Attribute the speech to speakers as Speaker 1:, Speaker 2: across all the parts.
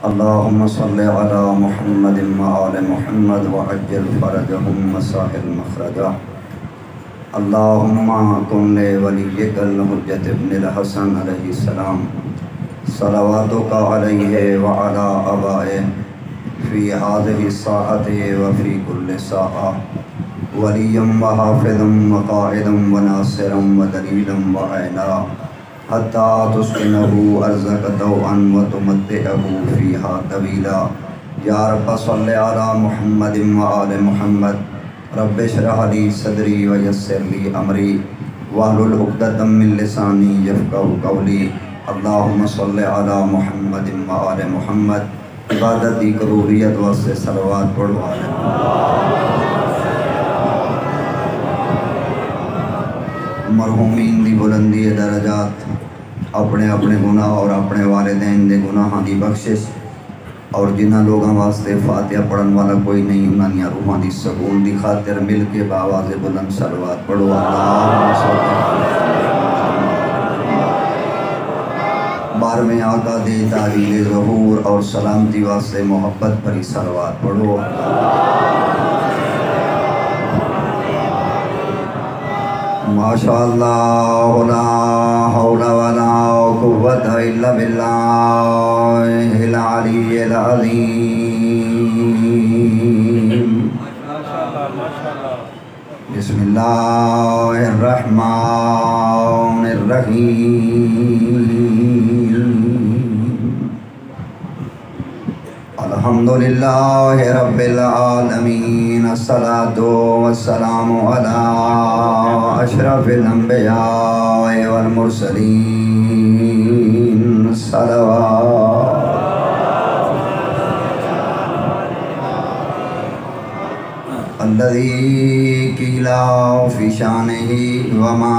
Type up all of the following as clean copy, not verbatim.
Speaker 1: اللهم صل على محمد وآل محمد وعجل فرجهم وسهل مخرجا. اللهم كن لوليك الحجة ابن الحسن عليه السلام صلواتك عليه وعلى آبائه في هذه الساعة وفي كل ساعة وليا وحافظا وقائدا وناصرا ودليلا وعينا حتى تسكنه أرزق طوعا وتمتعه فيها طويلا. يا رب صل على محمد وآل محمد. رب اشرح لي صدري ويسر لي أمري واحلل عقدة من لساني يفقهوا قولي. اللهم صل على محمد وآل محمد. عبادت کی قبولیت واسطے صلوات پڑھوا لیں. مرحومین دی بلندی درجات، اپنے اپنے گناہ اور اپنے والدین دے گناہاں دی بخشش، اور جنہاں لوگاں واسطے فاتحہ پڑھن والا کوئی نہیں انہاں دی روحاں دی سکون دی خاطر مل کے بآواز بلند صلوات پڑھو. بارہویں آقا دے تعلیل ظہور اور سلامتی واسطے محبت بھری صلوات پڑھو. ماشاءاللہ لا حول ولا قوة الا باللہ العلی العظیم. بسم اللہ الرحمن الرحیم. الحمدللہ رب العالمین. الصلاة والسلام علی اشرف الانبیاء والمرسلین. صلوات الذی قیل فی شانہ وما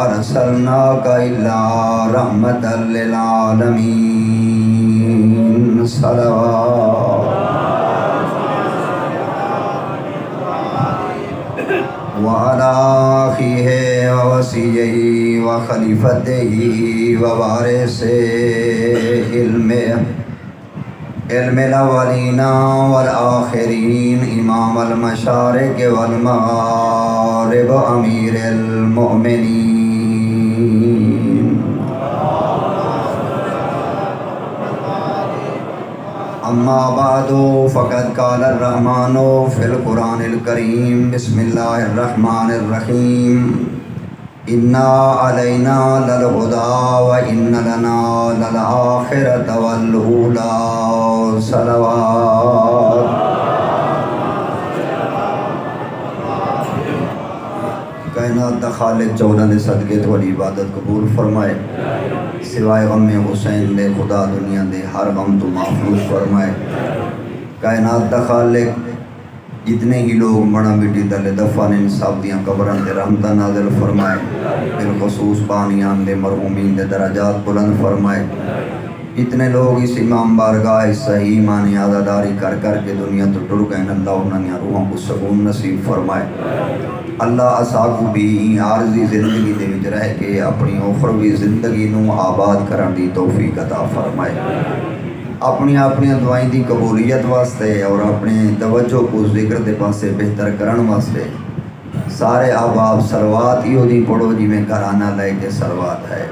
Speaker 1: ارسلناک الا رحمۃ للعالمین. صلوات وعلى أخيه ووصيه وخليفته ووارث علم الأولين والآخرين إمام المشارق والمغارب أمير المؤمنين. اما بعد فقد قال الرحمن في القرآن الكريم. بسم الله الرحمن الرحيم. إنا علينا للهدى وإن لنا للآخرة والأولى. صلوات کائنات دا خالق چودہ دے صدقے تھوڑی عبادت قبول فرمائے. سوائے غم حسین دے خدا دنیا دے ہر غم تو محفوظ فرمائے. کائنات دا خالق جتنے ہی لوگ مڑا مٹی دلے دفن ان سب دیاں قبران دے رحمتہ نازل فرمائے. بالخصوص بانیان دے مرحومین دے درجات بلند فرمائے. جتنے لوگ اس امام بارگاہ صحیح معنی عزاداری کر کر کے دنیا تو ٹر گئے اللہ انہاں روحوں کو سکون نصیب فرمائے. اللہ اساکو بھی عارضی زندگی دے وچ رہ کے اپنی اخروی زندگی نو آباد کرن دی توفیق عطا فرمائے. اپنی دعائیں دی قبولیت واسطے اور اپنے توجہ کو ذکر دے پاسے بہتر کرن واسطے سارے احباب صلوات ایو دی پڑھو جی میں گھرانہ لے کے صلوات ہے.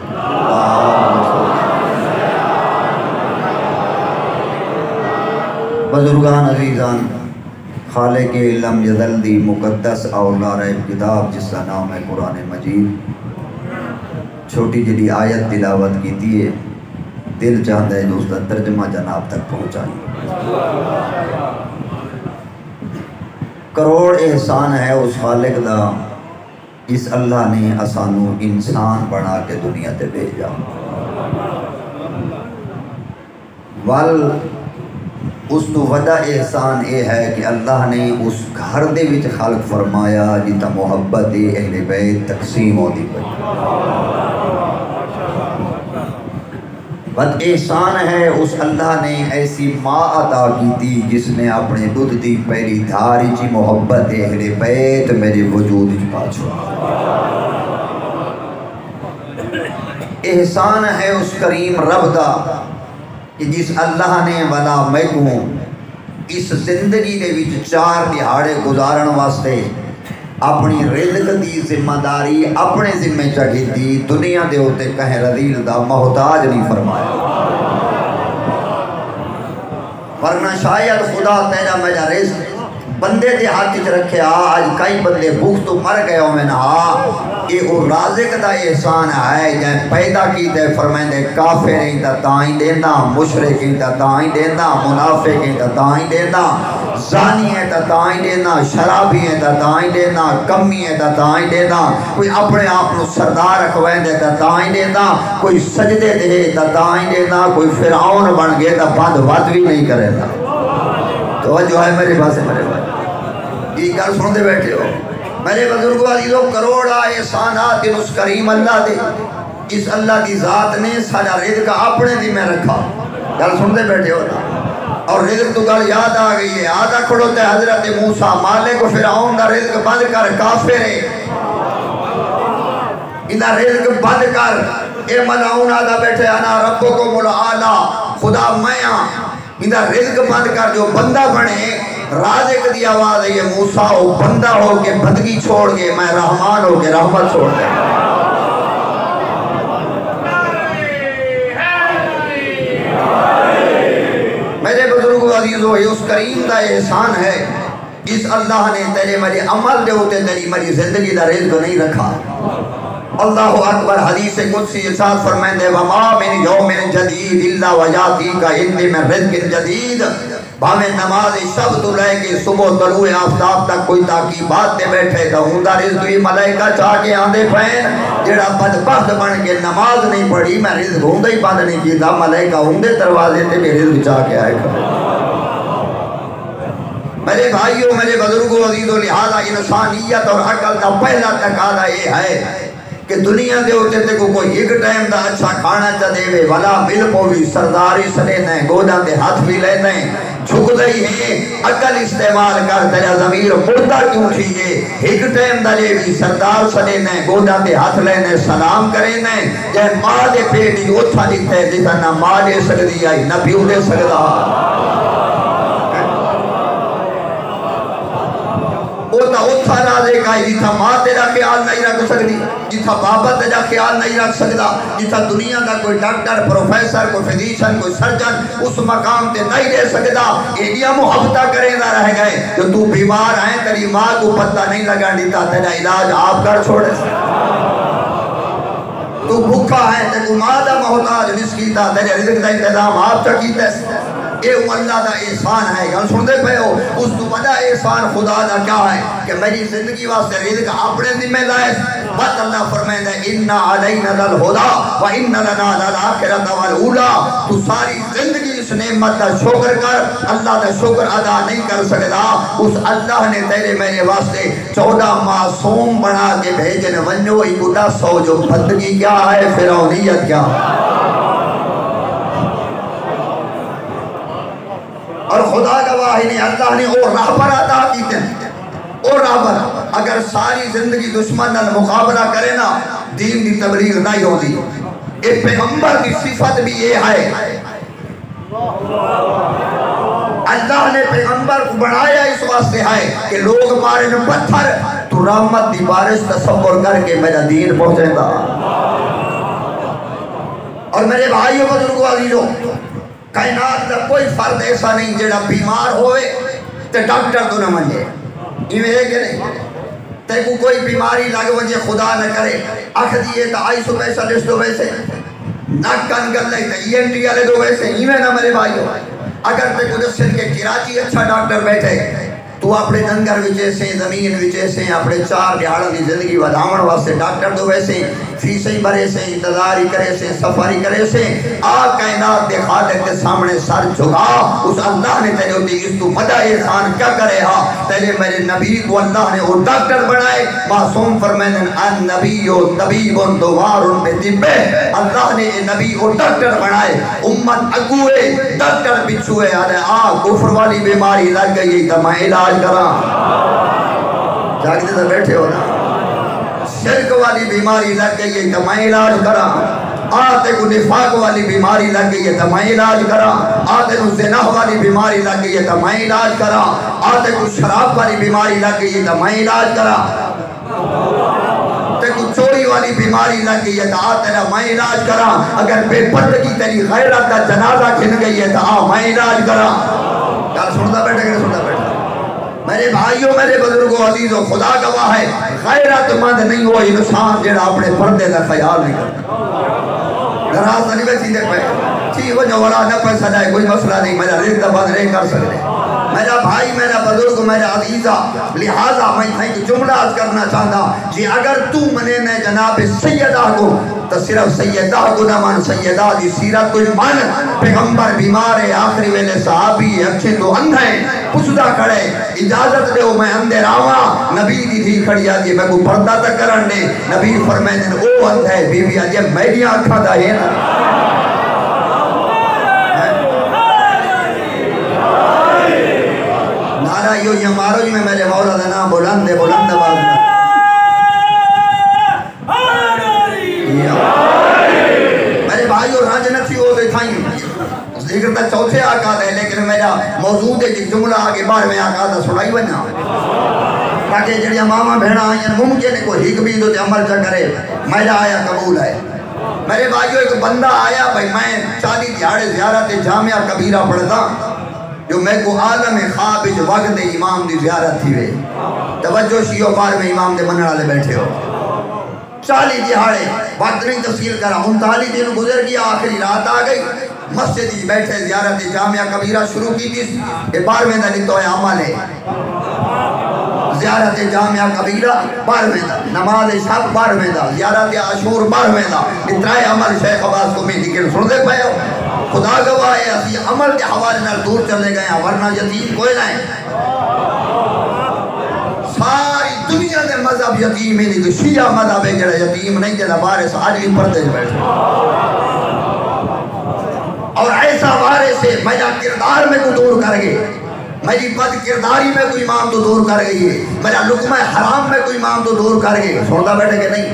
Speaker 1: بزرگان عزیزان، خالق علم یزل دی مقدس اور لاریب کتاب جس کا نام ہے قرآن مجید، چھوٹی جڑی آیت تلاوت کی ہے، دل چاہتا ہے جو اس کا ترجمہ جناب تک پہنچائیں. کروڑ احسان ہے اس خالق دا، اس اللہ نے اسانو انسان بنا کے دنیا تے بھیجا. ول اس تو وجہ احسان یہ ہے کہ اللہ نے اس گھر دے وچ خلق فرمایا جتا محبت اہل بیت تقسیم ہوتی پئی. بد احسان ہے اس اللہ نے ایسی ماں عطا کی تھی جس نے اپنے دودھ دی پہلی دھاری چی محبت اہل بیت میرے وجود پا چھوڑا. احسان ہے اس کریم رب دا کہ جس اللہ نے ولا میں اس زندگی دے وچ 4 دہاڑے گزارن واسطے اپنی رزق دی ذمہ داری اپنے ذمہ چڑھی دی، دنیا دے ہوتے کہیں رذیل دا محتاج نہیں فرمایا، ورنہ شاید خدا تیرا میرا رزق بندے دے ہاتھ وچ رکھے آج کئی بندے بھوک تو مر گئے ہو میں نہا یہ وہ رازق دا احسان ہے جائیں پیدا کی تے فرمائندے کافر ہیں تا تائیں دینا، مشرک ہیں تا تائیں دینا، منافق ہیں تا تائیں دینا، زانی ہے تا تائیں دینا، شرابی ہے تا تائیں دینا، کمی ہے تا تائیں دینا، کوئی اپنے آپ کو سردار رکھوائیں دے تا تائیں دینا، کوئی سجدے دے تا تائیں دینا، کوئی فرعون بن گئے تا بند ود بھی نہیں کرے گا۔ توجہ ہے میرے پاس میرے بھائی، یہ گل سنتے بیٹھے ہو میرے بزرگوں عزیزوں، کروڑا احسانات اس کریم اللہ دے، اس اللہ دی ذات نے سارا رزق اپنے دی میں رکھا، گل سنتے بیٹھے ہو نا، اور رزق تو گل یاد آ گئی ہے، آدھا کھڑو تے حضرت موسیٰ مالک و فرعون دا رزق بند کر، کافر ہے انہا رزق بند کر، اے ملعون آدھا بیٹھے انا ربکم الاعلی، خدا میں انہا رزق بند کر، جو بندہ بنے رازق دی آواز ہے یہ موسیٰ ہو بندہ ہو کے بندگی چھوڑ گے، میں رحمان ہو کے رحمت چھوڑ گے۔ میرے بزرگوں عزیزوں، یہ اس کریم دا احسان ہے جس اللہ نے تیرے میرے عمل دے ہوتے تیری میری زندگی دا رزق نہیں رکھا۔ اللہ اکبر، حدیث قدسی ارشاد فرمائندے وما من یوم جدید الا ویاتیک انی من رزق جدید، بھامے نماز شب تو لے کے صبح طلوع آفتاب تک کوئی تاکیبات دے بیٹھے تو ہوندا رزق بھی ملائکہ چاہ کے آندے پین، جڑا بدبخت بن کے نماز نہیں پڑھی میں رزق ہوندا ہی بند نہیں کیتا، ملائکہ ہوندے دروازے تے بھی رزق چاہ کے آئے گا۔ میرے بھائیوں میرے بزرگوں عزیزوں، لہذا انسانیت اور عقل کا پہلا تقاضا یہ ہے کہ دنیا دے ہوتے تے کوئی ایک ٹائم دا اچھا کھانا چا دے وے والا مل پوی سرداری سنے دیں گودا دے ہاتھ بھی لے دیں جھک دئی ہیں، عقل استعمال کر تیرا ضمیر مردہ کیوں چاہیے، ایک ٹائم دا لے بھی سردار سنے دیں گودا دے ہاتھ لے دیں سلام کریں دیں، جائے ماں دے پیٹی اتھا دیتے جیسا نہ ماں دے سکتی آئی نہ پیو دے سکتا، اتھا نازے کا جیتھا ماں تیرا خیال نہیں رکھ سکتی، جیتھا بابا تیرا خیال نہیں رکھ سکتا، جیتھا دنیا کا کوئی ڈاکٹر پروفیسر کوئی فزیشن کوئی سرجن اس مقام تے نہیں دے سکتا، ایڈیا محبتہ کریں نہ رہ گئے، جو تو بیمار ہیں تیری ماں کو پتہ نہیں لگا دیتا تیرا علاج آپ کر چھوڑے، تو بھوکا ہے تیرے ماں دا محتاج مسکیتا تیرے رزق دا انتظام آپ چکیتے اے اللہ دا احسان ہے، گل سنتے پہ ہو، اس تو بڑا احسان خدا دا کیا ہے کہ میری زندگی واسطے رزق اپنے ذمہ لائے، بات اللہ فرمائے دے اِنَّا عَلَيْنَا لَلْهُدَى وَإِنَّ لَنَا لَلْآخِرَةَ وَالْأُولَى، تو ساری زندگی اس نعمت دا شکر کر، اللہ دا شکر ادا نہیں کر سکتا، اس اللہ نے تیرے میرے واسطے 14 معصوم بنا کے بھیجن ونجو ایک 10 جو بندگی کیا ہے فرعونیت کیا ہے، اور خدا گواہی نے اللہ نے وہ راہبر عطا کیتے ہیں، وہ راہبر اگر ساری زندگی دشمن نال مقابلہ کرے نا دین دی تبلیغ نہیں ہوتی، ایک پیغمبر کی صفت بھی یہ ہے، اللہ نے پیغمبر کو بنایا اس واسطے ہے کہ لوگ مارے نو پتھر تو رحمت دی بارش تصور کر کے میرا دین پہنچے گا۔ اور میرے بھائیوں بزرگوں عزیزوں، کائنات کا کوئی فرد ایسا نہیں جڑا بیمار ہوئے تے ڈاکٹر تو نہ منجے، یہ ہے کہ نہیں، تے کو کوئی بیماری لگ وجہ خدا نہ کرے اکھ دیئے تا آئی سپیشلسٹ دو ویسے ناک کان گل لئی تا ENT والے دو ویسے ہی میں نہ میرے بھائیوں، اگر تے کو دسن کے کراچی اچھا ڈاکٹر بیٹھے تو اپنے دنگر وچے سے زمین وچے سے اپنے 4 دیہڑوں کی زندگی ودھاون واسطے ڈاکٹر دو ویسے فیسیں بھرے سے انتظاری کرے سے سفاری کرے سے آ کائنات دے خالق کے سامنے سر جھکا، اس اللہ نے تیرے ہوتی اس تو بڑا احسان کیا کرے ہاں، تیرے میرے نبی کو اللہ نے وہ ڈاکٹر بنائے، معصوم فرمائن ان نبی و طبیب دوار بے طبے، اللہ نے نبی کو ڈاکٹر بنائے، امت اگوئے ڈاکٹر بچھوئے آ کفر والی بیماری لگ گئی تو میں علاج کرا، جاگتے تو بیٹھے ہو نا، شرک والی بیماری لگ گئی تو میں علاج کرا، آتے کو نفاق والی بیماری لگ گئی ہے تو میں علاج کرا، آتے کو زنا والی بیماری لگ گئی ہے تو میں علاج کرا، آتے کو شراب والی بیماری لگ گئی ہے تو میں علاج کرا، تے کو چوری والی بیماری لگ گئی ہے تو آ تیرا میں علاج کرا، اگر بے پردگی تیری غیرت کا جنازہ کھن گئی ہے تو آ میں علاج کرا۔ کل سنتا بیٹھے کہ سنتا بیٹھے؟ میرے بھائیوں، میرے بزرگوں، عزیزوں، خدا گواہ ہے غیرت مند نہیں ہوا انسان جڑا اپنے پردے کا خیال نہیں کرتا۔ ناراض نہیں بیٹھی دے پہ ٹھیک ہو جو والا نہ پیسہ جائے کوئی مسئلہ نہیں، میرا ریک دبا نہیں کر سکتے۔ میرا بھائی، میرا بزرگ، میرا عزیزہ، لہٰذا میں ایک جملہ عرض کرنا چاہتا جی اگر تو منے نے جناب سیدہ کو تو صرف سیدہ کو نہ مان، سیدہ دی سیرت کو مان۔ پیغمبر بیمار ہے، آخری ویلے صحابی اچھے تو اندھے پچھتا کھڑے، اجازت دے میں اندھے راواں، نبی دی تھی کھڑی آتی میں کو پردہ تک کرن دے، نبی فرمائے او اندھے بی بی آجے میری آنکھا دا ہے نا۔ نعرہ یو یہ مارو جی میں میرے مولا دا نام بلند ہے، بلند آواز میں میرے بھائیو رانج نتھی ہو دے تھائیں ذکر تا چوتھے آقا دے، لیکن میرا موضوع دے جی جملہ آگے بار میں آقا دا سنائی بنا تاکہ جڑیاں ماما بھیڑا آئیں ممکن ہے کوئی حکمی دو تے عمل چا کرے، میرا آیا قبول ہے۔ میرے بھائیو ایک بندہ آیا بھائی میں 40 دیہاڑے زیارت جامعہ کبیرہ پڑھتا جو میں کو عالم خواب جو وقت امام دی زیارت تھی وے، توجہ شیعہ بار میں امام دے منع لے بیٹھے ہو 40 دیہاڑے وقت نہیں تفصیل کرا، 39 دن گزر گیا، آخری رات آ گئی، مسجد ہی بیٹھے زیارت جامعہ کبیرہ شروع کی تھی، یہ 12ویں دن تو عمل ہے زیارت جامعہ کبیرہ 12ویں دا، نماز شب 12ویں دا، زیارت عاشور 12ویں دا، اترائے عمل شیخ عباس کو میں ذکر سن دے پائے ہو۔ خدا گواہ ہے اسی عمل کے حوالے نال دور چلے گئے ہیں، ورنہ یتیم کوئی نہ ہے۔ ساری دنیا دے مذہب یتیم ہی نہیں، شیعہ مذہب ہے جڑا یتیم نہیں، جڑا وارث آج بھی پردے بیٹھے اور ایسا وارث ہے میرا کردار میں کو دور کر گئے، میری بد کرداری میں کوئی امام تو دور کر گئی ہے، میرا لقمہ حرام میں کوئی امام تو دور کر گئے، سنتا بیٹھے کہ نہیں،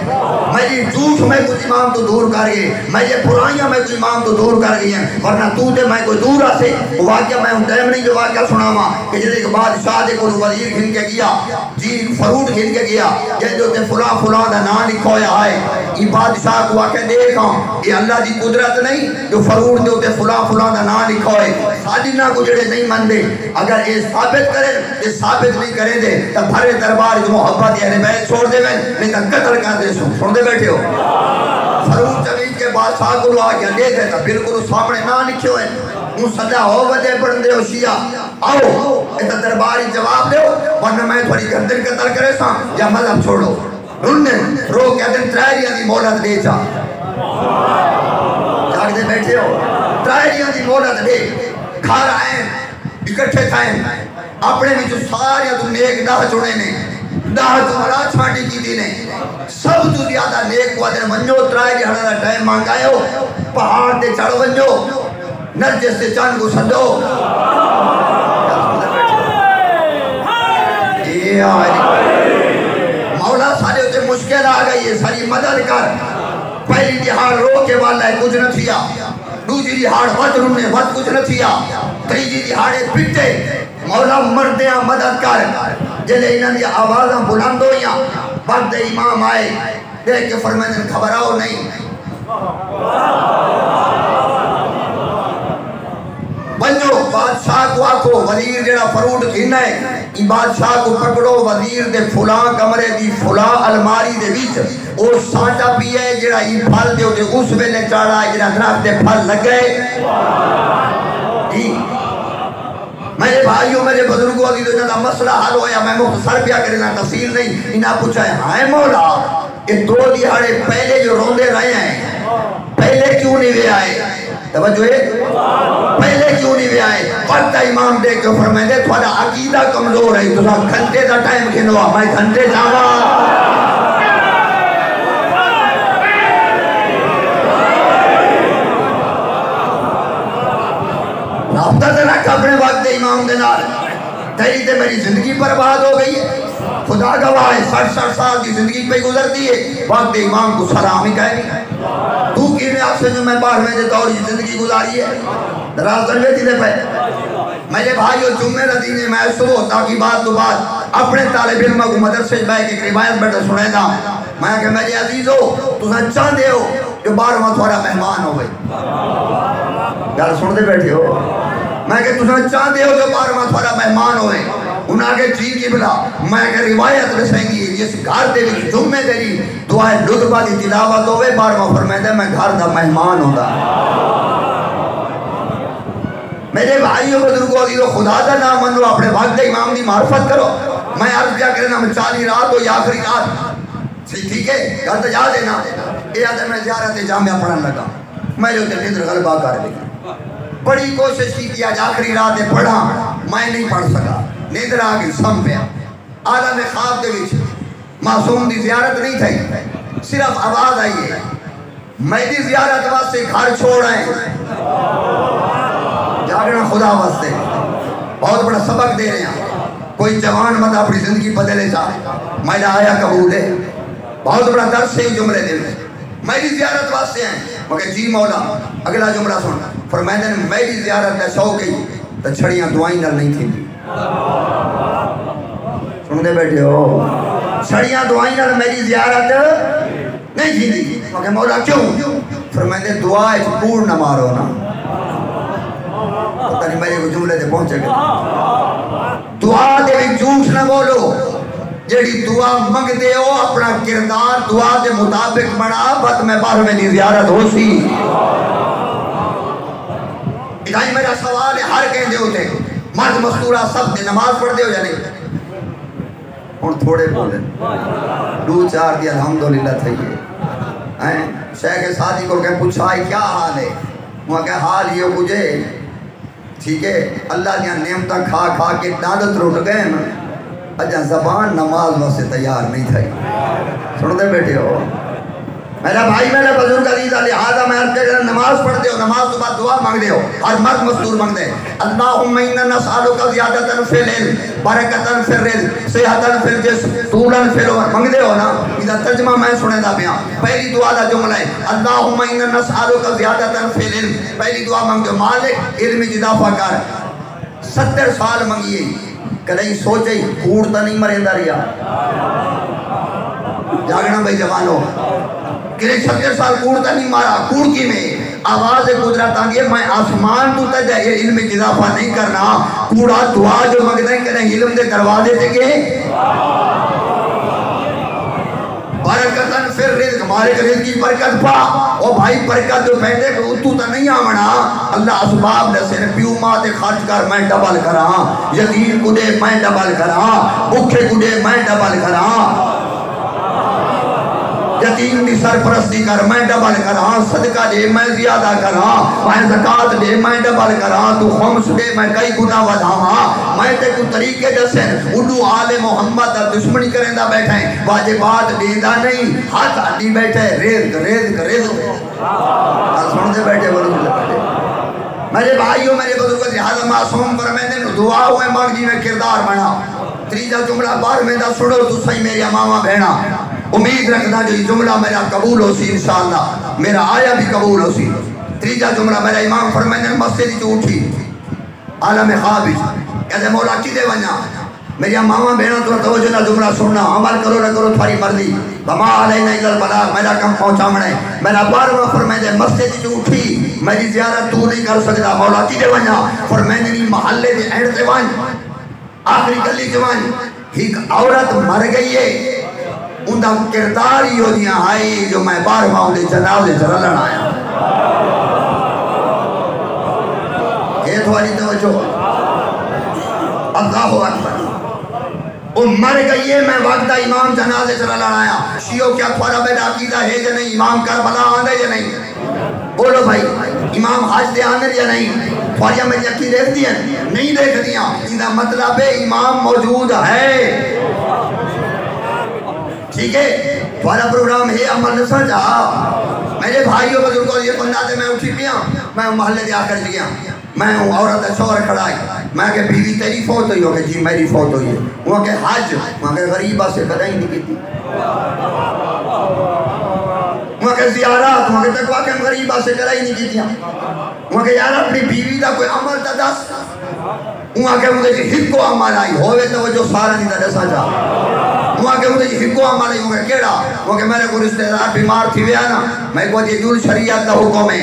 Speaker 1: میری جھوٹ میں کوئی امام تو دور کر گئے، میری برائیاں میں کوئی امام تو دور کر گئی ہیں، ورنہ تو تے میں کوئی دور آسے واقعہ میں ٹائم نہیں جو واقعہ سناما کہ جلے کے بعد شاہ دے کو وزیر گھن کے گیا جی فروٹ گھن کے گیا یہ جو تے فلاں فلاں دا نام لکھویا ہے، یہ بادشاہ کو آکے دیکھا یہ اللہ دی قدرت نہیں جو فروٹ دے ہوتے فلاں فلاں دا نام لکھوئے، سادینہ کو جڑے نہیں مندے اگر یہ ثابت کریں یہ ثابت نہیں کریں دے تو بھرے دربار جو محبت یعنی بیت چھوڑ دے میں نہیں تو قتل کر دے سن دے بیٹھے ہو۔ فروٹ زمین کے بادشاہ کو لو آگیا لے دے تو بالکل سامنے نہ لکھے ہوئے ان صدا ہو وجہ پڑھن دے ہو شیعہ آؤ یہ درباری جواب دے ہو ورنہ میں تھوڑی گردن قتل کرے سا یا مذہب چھوڑو رننے رو کے دن ترائیریاں دی مولت دے چا جاگ دے بیٹھے ہو ترائیریاں دی مولت دے کھا رہے ہیں اکٹھے تھائیں اپنے میں جو سارے تو نیک داہ چڑے نے داہ تو مرا چھانٹی کی دی نے سب تو زیادہ نیک ہوا دے منجو ترائے دی ہڑا ٹائم مانگائے ہو پہاڑ دے چڑھ ونجو نرجس سے چاند کو سجو مولا سارے ہوتے مشکل آ گئی ہے ساری مدد کر پہلی دیہاڑ رو کے والا ہے کچھ نہ تھیا دوسری دیہاڑ وقت رنے وقت کچھ نہ تھیا تیجی دیہاڑے پٹے مولا مردیاں مدد کر جلے انہوں نے آوازاں بلند ہویاں وقت امام آئے دیکھ کے فرمائن خبراؤ نہیں بنجو بادشاہ کو آکھو وزیر جڑا فروٹ گھنا ہے این بادشاہ کو پکڑو وزیر دے فلاں کمرے دی فلاں الماری دے بیچ اور سانٹا پیئے جڑا این پھل دے ہوتے اس ویلے چاڑا ہے جڑا درخت دے پھل لگ گئے میرے بھائیوں میرے بزرگوں عزیزوں جنہا مسئلہ حل ہویا میں مختصر پیا کرنا تفصیل نہیں انہاں پوچھا ہے ہائے مولا یہ دو دیہاڑے پہلے جو روندے رہے ہیں پہلے کیوں نہیں وے آئے توجہ ہے پہلے کیوں نہیں وے آئے وقت امام دے کے فرمائے دے تھوڑا عقیدہ کمزور ہے تو گھنٹے دا ٹائم کھنوا میں گھنٹے جاوا رابطہ سے رکھ اپنے وقت امام دینار تیری تے میری زندگی برباد ہو گئی ہے خدا گواہ ہے 60 سال کی زندگی پہ گزرتی ہے وقت امام کو سلام ہی کہہ نہیں تو کی میں آپ میں 12ویں دے دور کی زندگی گزاری ہے دراز کر بیٹھی دے پہ میرے بھائیو جمعے ردینے میں صبح تاکہ بعد تو بعد اپنے طالب علم کو مدرسے بے کے روایت بیٹھے سنے دا میں کہ میرے عزیزو تساں چاہتے ہو کہ 12واں تھوڑا مہمان ہو گئی گل سن دے بیٹھے ہو میں کہ تساں چاہتے ہو کہ 12واں تھوڑا مہمان ہوئے انہاں کے جی کی بلا میں کہ روایت رسیں گی جس گھر دے بھی جمعے تیری دعائے لطفہ دی تلاوت ہوئے 12واں فرمائے میں گھر دا مہمان ہوگا میرے بھائیوں بزرگوں عزیزو خدا دا نام منو اپنے وقت امام دی معرفت کرو میں عرض کیا کرنا میں 40 رات ہو یا آخری رات ٹھیک ہے گھر تو یاد ہے نا یہ آدھے میں زیارت جامعہ پڑھن لگا میں جو نیندر غلبہ کر لیا بڑی کوشش کی آج آخری رات پڑھا میں نہیں پڑھ سکا نیندر آگئی سم پیا عالم خواب دے وچ معصوم دی زیارت نہیں تھی صرف آواز آئی ہے میں دی زیارت واسطے گھر چھوڑ آئے جاگنا خدا واسطے بہت بڑا سبق دے رہے ہیں کوئی جوان مت اپنی زندگی بدلے جائے میں آیا قبول ہے بہت بڑا درس ہے جملے دے میری زیارت واسطے ہیں مگر جی مولا اگلا جملہ سننا فرمائے میری زیارت میں سو گئی تو چھڑیاں دعائیں نہ نہیں تھیں سن دے بیٹھے ہو چھڑیاں دعائیں نہ میری زیارت نہیں تھی مگر مولا کیوں فرمائے دعا ایک پور نہ مارو نا پتہ نہیں میرے کو جملے دے پہنچے گئے دعا دے بھی جھوٹ نہ بولو جیڑی دعا منگ دے ہو اپنا کردار دعا دے مطابق بنا بات میں 12ویں دی زیارت ہو سی ادھائی میرا سوال ہے ہر کہیں دے ہوتے مرد مستورہ سب دے نماز پڑھ دے ہو یا نہیں اور تھوڑے بولے 2-4 دی الحمدللہ تھے یہ شیخ سادی کو کہیں پوچھا ہے کیا حال ہے وہاں کہ حال یہ مجھے ٹھیک ہے اللہ دیا نعمتہ کھا کھا کے عادت روٹ گئے نا اجا زبان نماز واسطے تیار نہیں تھی سن دے بیٹھے ہو میرا بھائی میرا بزرگ عزیز لہذا میں عرض کر نماز پڑھتے ہو نماز تو بعد دعا مانگ دے ہو ہر مرد مستور مانگ دے اللہم انا نسألک زیادتاً فی العلم برکتاً فی الرزق صحتاً فی الجسم طولاً فی العمر مانگ دے ہو نا یہ ترجمہ میں سنے دا بیاں پہلی دعا دا جملہ ہے اللہم انا نسألک زیادتاً فی العلم پہلی دعا مانگ دے مالک علم اضافہ کر 70 سال مانگیے کہیں سوچے کوڑتا نہیں مرندہ ریا جاگنا بھائی جوانو کہ 70 سال کوڑتا نہیں مارا کوڑ کی میں آواز قدرت آگئے میں آسمان تو تجھے علم اضافہ نہیں کرنا کوڑا دعا جو مگدہ ہے کہ علم دے دروازے تھے کہ برکتاً پھر رزق مالک رزق کی برکت پا او بھائی برکت جو پہنڈے کہ اتو تا نہیں آمنا اللہ اسباب لسے نے پیو ماتے خرچ کر میں ڈبل کراں یتیم کو دے میں ڈبل کراں بکھے کو دے میں ڈبل کراں یتیم دی سرپرستی کر میں ڈبل کراں صدقہ دے میں زیادہ کراں میں زکاة دے میں ڈبل کراں تو خمس دے میں کئی گناہ ودھاواں میں تے کو طریقے جیسے اڈو آل محمد دا دشمنی کریں دا بیٹھیں واجبات دیندہ نہیں ہاتھ اڈی بیٹھے رزق سن دے بیٹھے میرے بھائیوں میرے بزرگوں لہذا معصوم پر میں نے دعا ہوئے مانگ جی میں کردار بنا تریجہ جملہ 12ویں دا سنو تو صحیح میری امامہ بہنا امید رکھنا جو یہ جملہ میرا قبول ہو سی انشاءاللہ میرا آیا بھی قبول ہو سی تریجہ جملہ میرا امام فرمائنے مسجد جو اٹھی عالم خوابی کہتے مولا کی دے ونیا میری امامہ بہنا تو توجہ نہ جملہ سننا عمل کرو نہ کرو تھاری مرضی بما علینا الا البلاغ میرا کم پہنچا منے میرا 12واں فرمائنے مسجد جو اٹھی میری زیارت تو نہیں کر سکتا مولا کی دے ونیا فرمائنے نہیں محلے دے اینڈ دے ون آخری گلی جوان ایک عورت مر گئی ہے ان کا کردار ہی ہو دیا آئی جو میں 12واں انہیں جنازے چلن آیا یہ تھوڑی توجہ اللہ اکبر وہ مر گئی ہے میں وقت امام جنازے چلن آیا شیعوں کیا تھوڑا بیٹا عقیدہ ہے یا نہیں امام کربلا آنے یا نہیں بولو بھائی امام حج دے آنے یا نہیں تھوڑیا میری عقید دیکھتی ہیں نہیں دیکھ دیا اندھا مطلب ہے امام موجود ہے ٹھیک ہے تھوڑا پروگرام ہے عمل نسا جا میرے بھائیوں بزرگوں یہ بندہ دے میں اٹھی پیا میں محلے دے آکر گیا میں عورت شوہر کھڑائی میں کہ بیوی تیری فوت ہوئی ہو کہ جی میری فوت ہوئی ہے وہاں کہ حج وہاں کہ غریبہ سے بدائی نہیں کی تھی وہاں کے زیارات وہاں کے تقوی کے غریبہ سے کرائی نہیں کی تھی وہاں کے یار اپنی بیوی دا کوئی عمل تا دس وہاں کے مجھے ہکو عمل آئی ہوئے تو وہ جو سارا نہیں تا دسا جا وہاں کے مجھے ہکو عمل آئی وہاں کے کیڑا وہاں کے میرے کو رشتہ دار بیمار تھی ویا نا میں کو یہ جول شریعت دا حکم ہے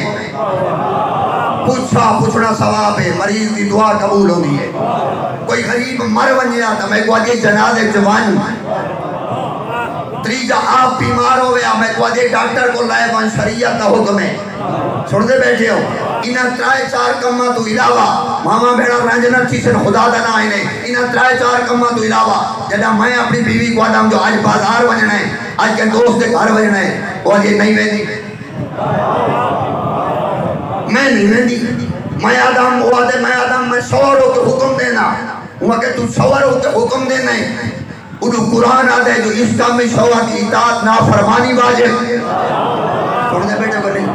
Speaker 1: پوچھنا ثواب ہے مریض کی دعا قبول ہوگی ہے کوئی غریب مر ونجے آتا میں کو یہ جنازے جوان تریجہ آپ بیمار ہو گیا میں کو یہ ڈاکٹر کو لائے وہاں شریعت دا حکم ہے چھوڑ دے بیٹھے ہو انہاں ترائے چار کمہ تو علاوہ ماما بھیڑا رنجنر چیزن خدا دا نہ آئینے انہاں ترائے چار کمہ تو علاوہ جدہ میں اپنی بیوی کو آدم جو آج بازار بننا ہے آج کے دوست دے گھر بننا ہے وہ یہ نہیں ویدی میں نہیں ویدی میں آدم وہ آدھے میں آدم میں سوار ہو کے حکم دینا وہ کہ تو سوار ہو کے حکم دینا ہے انہوں قرآن آدھے جو اسلامی شعوہ کی اطاعت نافرمانی واجب چھوڑ دے بیٹے کو نہیں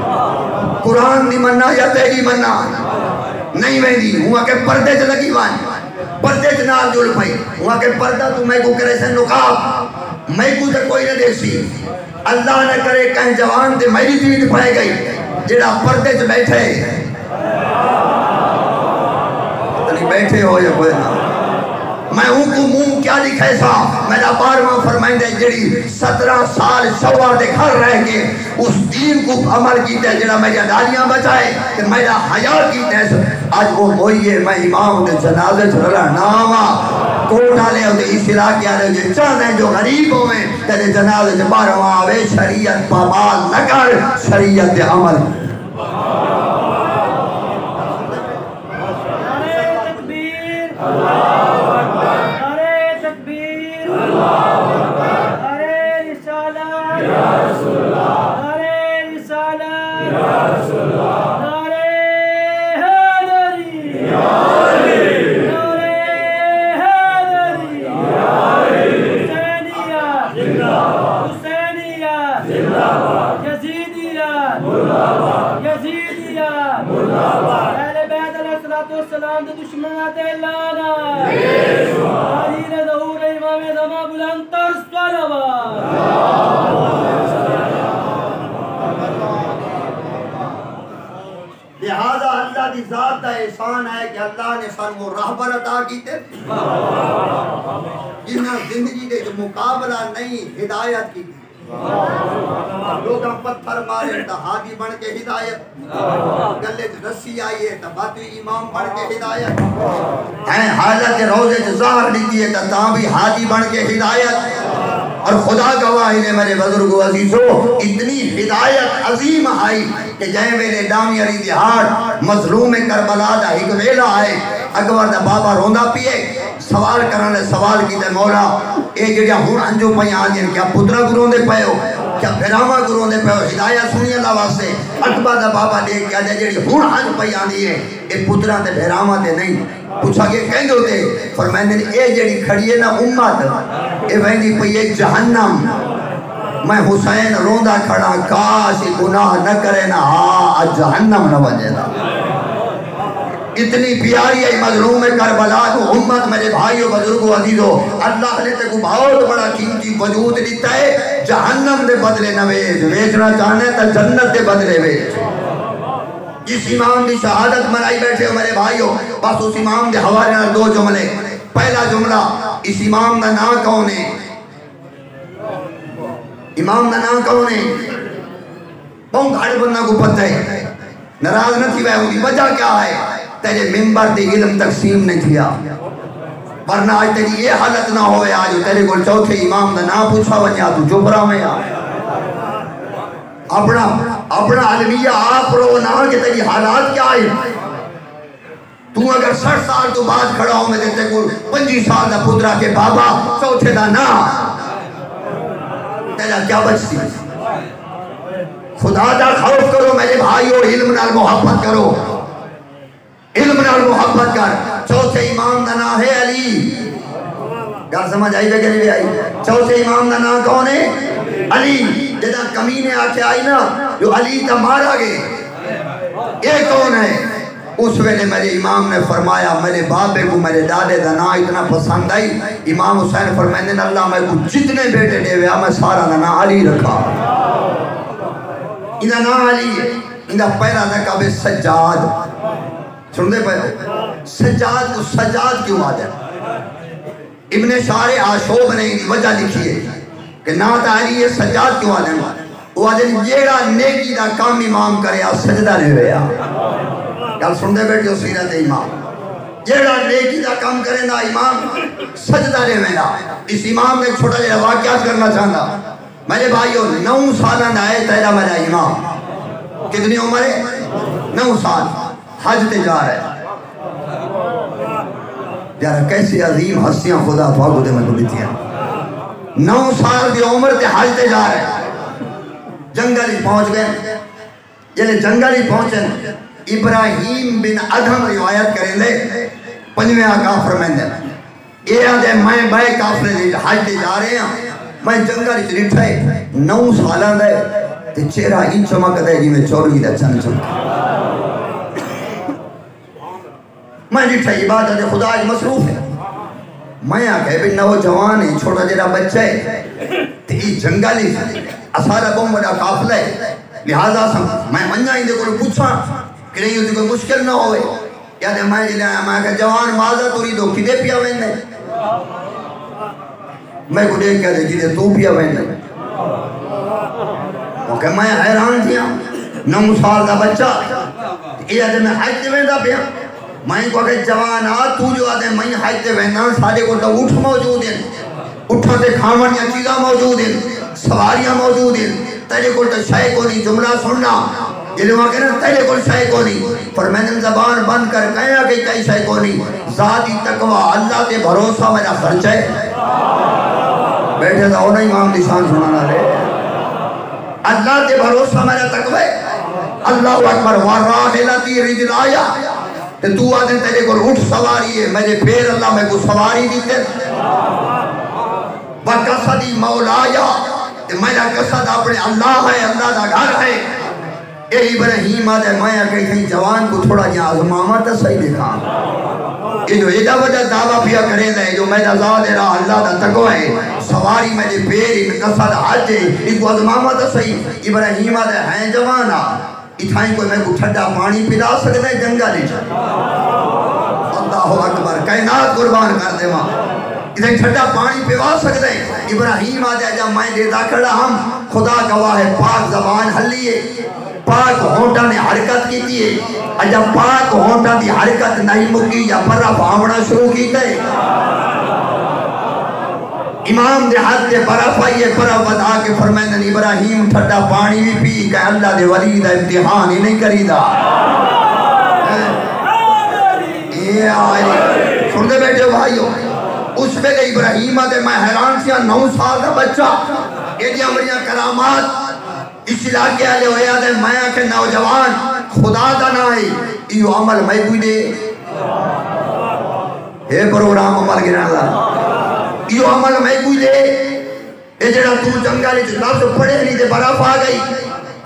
Speaker 1: قرآن نہیں مننا یا تیری مننا نہیں ویدی ہوا کہ پردے چ لگی وان پردے چ نال جڑ پئی ہوا کہ پردہ تو میں کو کرے سے نقاب میں کو تے کوئی نہ دیسی اللہ نہ کرے کہیں جوان تے میری تیت پائے گئی جڑا پردے چ بیٹھے تنی بیٹھے ہو یا کوئی نہ میں ہوں کو منہ کیا لکھے سا میرا بارواں فرمائندے جڑی 17 سال شوہر دے گھر رہ کے اس دین کو عمل کیتے جڑا میرا ڈالیاں بچائے کہ میرا حیا کیتے آج وہ ہوئی ہے میں امام دے جنازے چلا ناما کوٹا لے ہوتے اس علاقے آلے جو چاہنے جو غریب ہوئے تیرے جنازے سے بارواں آوے شریعت پامال نہ کر شریعت دے عمل لہذا اللہ دی ذات کا احسان ہے کہ اللہ نے سن وہ راہبر عطا کیتے جنہاں زندگی دے جو مقابلہ نہیں ہدایت کی لوگاں پتھر مارے تا ہادی بن کے ہدایت گلے رسی آئی ہے تا باتوی امام بن کے ہدایت ہیں حالت روزے ظاہر لیتی ہے تا تاں بھی ہادی بن کے ہدایت اور خدا گواہی نے میرے بزرگ و عزیزو اتنی ہدایت عظیم آئی کہ جائیں میرے ڈامی علی دہاڑ مظلوم کربلا دا ایک ویلہ آئے اکبر دا بابا روندا پیے سوال کرنے سوال کی دے مولا اے جڑیا ہون انجو پہی آدین کیا پترہ گروہ دے پہے ہو کیا پھراما گروہ دے پہے ہو ہدایت سنی اللہ واسطے اکبر دا بابا دے کیا دے جڑی ہون انج پہی آدھی ہے اے پترہ دے پھراما دے نہیں پوچھا کہ کہیں گے ہوتے فرمائندے اے جڑی کھڑی ہے نا امت اے ویندی پہی ایک جہنم میں حسین روندہ کھڑا کاش گناہ نہ کرے نا ہاں جہنم نہ وجہ دا اتنی پیاری ہے مظلوم کربلا کو امت میرے بھائیو بزرگو عزیزو اللہ نے تے کو بہت بڑا قیمتی وجود دیتا ہے جہنم دے بدلے نہ ویچنا چاہنے تا جنت دے بدلے ویچ جس امام دی شہادت منائی بیٹھے ہو میرے بھائیو بس اس امام دے حوالے نہ دو جملے پہلا جملہ اس امام دا نام کون ہے امام دا نام کون ہے بہت گھڑ بننا کو پتہ ہے نراض نہ تھی ہوگی وجہ کیا ہے تیرے ممبر دے علم تقسیم نہیں تھیا ورنہ آج تیری یہ حالت نہ ہوئے آج تیرے کو چوتھے امام دا نام پوچھا ونیا تو جبرا میں آ اپنا علمیہ آپ رو نہ کہ تیری حالات کیا ہے تو اگر 60 سال تو بعد کھڑا ہوں میں دیتے کو 25 سال دا پترہ کے بابا چوتھے دا نا تیرا کیا بچتی خدا دا خوف کرو میرے بھائیو علم نال محبت کرو علم نال محبت کر چوتھے امام دا نام ہے علی گھر سمجھ آئی بے کہ نہیں آئی چوتھے امام دا نام کون ہے علی جدہ کمینے آکے آئی نا جو علی تا مارا گئے یہ کون ہے اس ویلے میرے امام نے فرمایا میرے بابے کو میرے دادے دا نام اتنا پسند آئی امام حسین فرمائنے اللہ میں کو جتنے بیٹے دے ویا میں سارا دا نام علی رکھا انہا نا علی ہے، انہا پیرا لقب سجاد. سن دے پہلے سجاد کو سجاد کیوں آدھے؟ ابن شعر عاشوب نے وجہ لکھی ہے کہ نات علی سجاد کیوں آدھے؟ وہ آدھے جیڑا نیکی دا کام امام کرے سجدہ لے ویا. کل سن دے بیٹھے سیرت امام، جیڑا نیکی دا کام کرے نا امام سجدہ لے ویا. اس امام نے چھوٹا جیڑا واقعات کرنا چاہتا. میرے بھائیو 9 سالہ آئے تیرا میرا امام، کتنی عمر ہے؟ 9 سال. حج تے جا رہے یار کیسے عظیم ہستیاں خدا تو دے میں کو لیتی ہیں. 9 سال دی عمر تے حج تے جا رہے، جنگل ہی پہنچ گئے. جلے جنگل ہی پہنچے ابراہیم بن ادھم روایت کریں لے 5ویں آقا فرمائندے اے آدھے میں بے کافرے لے حج تے جا رہے ہیں، میں جنگل ہی لٹھائے 9 سالہ دے تے چہرہ ان چمک دے جی میں چوری دا چند چمک. میں جیٹھا عبادت خدا آج مصروف ہے. میں آکھے بھی نوجوان ہے، چھوٹا جیرا بچہ ہے تے ای جنگلی اسارہ بہم بڑا قافلہ ہے. لہذا میں منجا ہی دے کو پوچھا کہ نہیں ہوتی کوئی مشکل نہ ہوئے. یا دے میں جلے آیا میں کہ جوان مازہ توری دو کدے پیا ویندے؟ میں کو دیکھ کہا دے جلے تو پیا ویندے. کہ میں حیران تھیا 9 سال دا بچہ یہ دے میں حج دے ویندہ پیا. میں کو کہ جوان تو جو آدھے میں حج دے ویندہ سارے کو تو اٹھ موجود ہیں، اٹھا تے کھامنیاں چیزاں موجود ہیں، سواریاں موجود ہیں. تیرے کو تو شاہ کو نہیں جملہ سننا یہ وہاں کہنا تیرے کو شاہ کو نہیں. پر میں نے زبان بند کر کہا کہ کئی شاہ کو نہیں. ذاتی تقوی اللہ تے بھروسہ میرا خرچ ہے. بیٹھے تھا انہوں امام نشان سنانا رہے اللہ تے بھروسہ میرا تقوی. اللہ اکبر وَرَاحِلَتِي رِجْلَايَا تے تو آدھے تیرے کو اٹھ سواری ہے میرے پیر اللہ میں کو سواری دیتے. وَقَصَدِ مَوْلَايَا تے میرا قصد اپنے اللہ ہے، اللہ دا گھر ہے. اے ابراہیم آدھے میں کہیں کہیں جوان کو تھوڑا جہاں آزمامہ تا صحیح دکھا. یہ جو ایدہ وجہ دعویٰ پیا کریں دے جو میرا ذات رہا اللہ دا تقوی ہے، سواری میرے پیر قصد حج ہے، ایک کو آزمامہ تا صحیح. ابراہیم آدھے ہیں جوانا اتھائیں کوئی میں کو ٹھڈا پانی پلا سکتا ہے جنگا نہیں چاہتا. اللہ اکبر کائنات قربان کر دے ماں اتھائیں ٹھڈا پانی پیوا سکتا ہے. ابراہیم آدھے جب میں دیتا کھڑا ہم خدا گواہ ہے پاک زبان حلیے پاک ہونٹا نے حرکت کی تھی ہے. جب پاک ہونٹا دی حرکت نہیں مکی یا پرہ پھامڑا شروع کی تے امام دے حد دے پرہ پائیے پرہ بدا کے فرمائن ابراہیم ٹھڈا پانی بھی پی کہ اللہ دے ولی دا امتحان ہی نہیں کری دا. یہ آئے سن دے بیٹھے بھائیو اس پہ کہ ابراہیم دے میں حیران تھیا 9 سال دا بچہ یہ دیا مریاں کرامات اس علاقے آلے ہوئے آدھے میں آکھے نوجوان خدا دا نہ ہے یہ عمل میں کوئی دے یہ پروگرام عمل گرا اللہ یہ عمل میں کوئی دے یہ جڑا تو جنگالی جو لفظ پڑھے نہیں دے برف آ گئی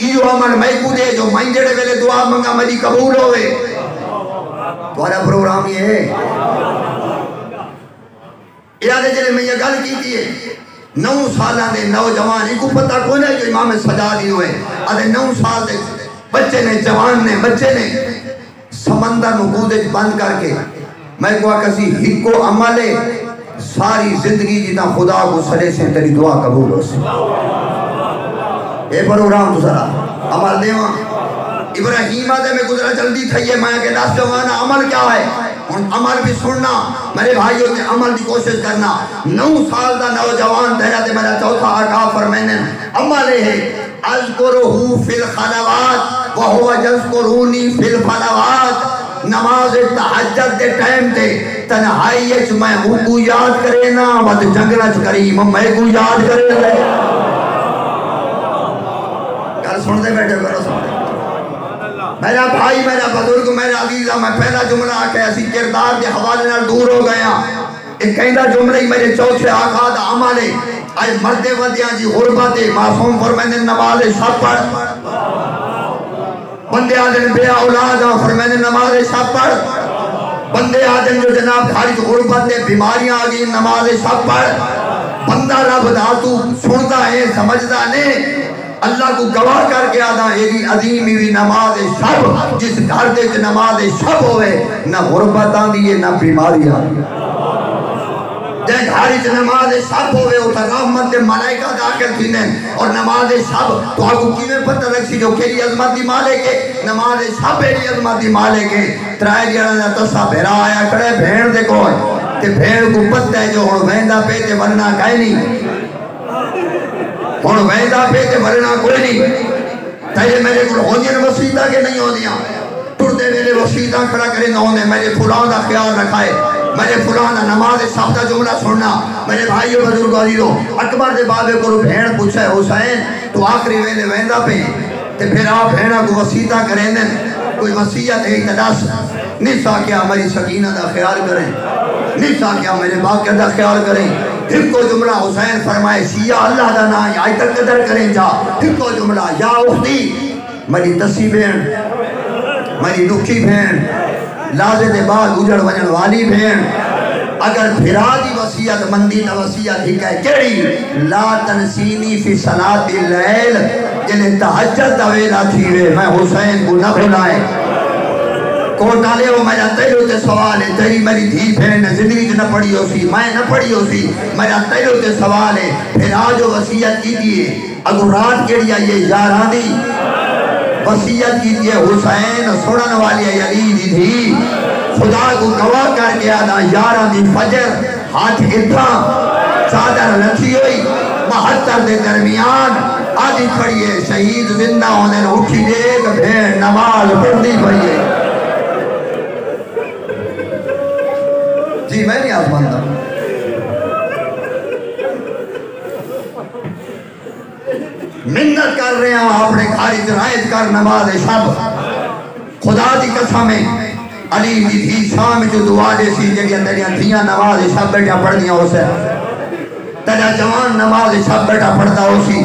Speaker 1: یہ عمل میں کوئی دے جو میں جڑے ویلے دعا منگا میری قبول ہوئے. تمہارا پروگرام یہ ہے یہ آدھے جلے میں یہ گل کی تھی 9 سالہ دے نوجوان ایک کو پتہ کوئی نہیں جو امام سجاد ہی ہوئے آدھے 9 سال دے بچے نے جوان نے بچے نے سمندر نقود بند کر کے میں کو کسی ہکو عملے ساری زندگی جیتا خدا کو سرے سے تیری دعا قبول ہو سے. اے پروگرام تو سرا عمل دیواں ابراہیم آدھے میں گزرا جلدی تھائیے میں کہ دس جوانا عمل کیا ہے ان عمل بھی سننا میرے بھائیوں نے عمل دی کوشش کرنا. 9 سال دا نوجوان تیرا دے میرا چوتھا آقا فرمائنے عمل ہے اذکرہو فی الخلوات وہو یذکرونی فی الفلوات. نماز تحجد دے ٹائم تے تنہائی اچ میں کو یاد کرے نا ود جنگلچ کریم میں کو یاد کرے لے. کل سن دے بیٹھے کرو سن دے میرا بھائی میرا بزرگ میرا عزیزہ میں پہلا جملہ آکے ایسی کردار دے حوالے نال دور ہو گیا. ایک کہندہ جملہ ہی میرے چوتھے آقا دا عملے آئے مردے ودیاں جی غربت معصوم فرمائنے نماز شب پڑھ بندے آدھن بے اولاد فرمائنے نماز شب پڑھ بندے آدھن جو جناب خارج غربت دے بیماریاں آگئی نماز شب پڑھ بندہ رب دا تو سنتا ہے سمجھدا نے اللہ کو گواہ کر کے آدھا ایڈی عظیم بھی نماز شب جس گھر دے نماز شب ہوئے نہ غربت آدھی نہ بیماری آدھی جے گھاری چ نماز شب ہوئے اتھا رحمت دے ملائکہ داخل تھینے اور نماز شب تو آگو کیویں پتہ رکھ سی جو کیری عظمت دی مالک ہے نماز شب ایڈی عظمت دی مالک ہے ترائے دیانا تسا بھیرا آیا کڑے بھیڑ دے کوئی تے بھیڑ کو پتہ ہے جو ہن ویندا پہ تے ورنہ کائے نہیں ہن ویندا پہ تے ورنہ کوئی نہیں تیرے میرے کو ہوندیاں وسیطہ کے نہیں ہوندیاں ٹردے میرے وسیطہ کھڑا کرے نہ ہوندے میرے فلاں دا خیال رکھائے میرے فلاں نماز شب دا جملہ سننا میرے بھائیو بزرگ عزیزو اکبر دے بابے کو بھیڑ پوچھے حسین تو آخری ویلے ویندا پہ تے پھر آپ بھیڑا کو وسیطہ کریں دیں کوئی وسیعت ہے تداس نسا کیا میری سکینہ دا خیال کریں نسا کیا میرے باقی دا خیال کریں پھر کو جملہ حسین فرمائے شیعہ اللہ دا نا آئی تک قدر کریں جا پھر کو جملہ یا اختی میری تسی بین میری دکھی بین لازے دے بعد اجڑ ونجن والی بین اگر پھرا دی وسیعت مندی تا وسیعت ہی کہے کیڑی لا تنسینی فی صلاة اللیل جنہیں تحجد دویلہ تھیوے میں حسین کو نہ بھلائے کوٹا لے وہ میرا تیلو تے سوال ہے تیری میری دھی بہن زندگی جو نہ پڑی ہو سی میں نہ پڑی ہو سی میرا تیلو تے سوال ہے پھر آجو وسیعت کی دیئے اگر رات کے لیا یہ یاران دی وسیعت کی دیئے حسین سڑن والی علی دی دھی خدا کو گواہ کر کے آدھا یاران دی فجر ہاتھ اتھا چادر رکھی ہوئی محتر دے درمیان آدھی کھڑیے شہید زندہ ہونے اٹھی دیکھ بھین نماز پڑھنی پڑھیے جی میں نہیں آزماندہ منت کر رہے ہیں اپنے کھاری جرائز کر نماز شب خدا دی قسمیں علی دی تھی شام جو دعا دے سی جگہ تیریاں تھیاں نماز شب بیٹھا پڑھ دیا ہو سے تیرا جوان نماز شب بیٹھا پڑھتا ہو سی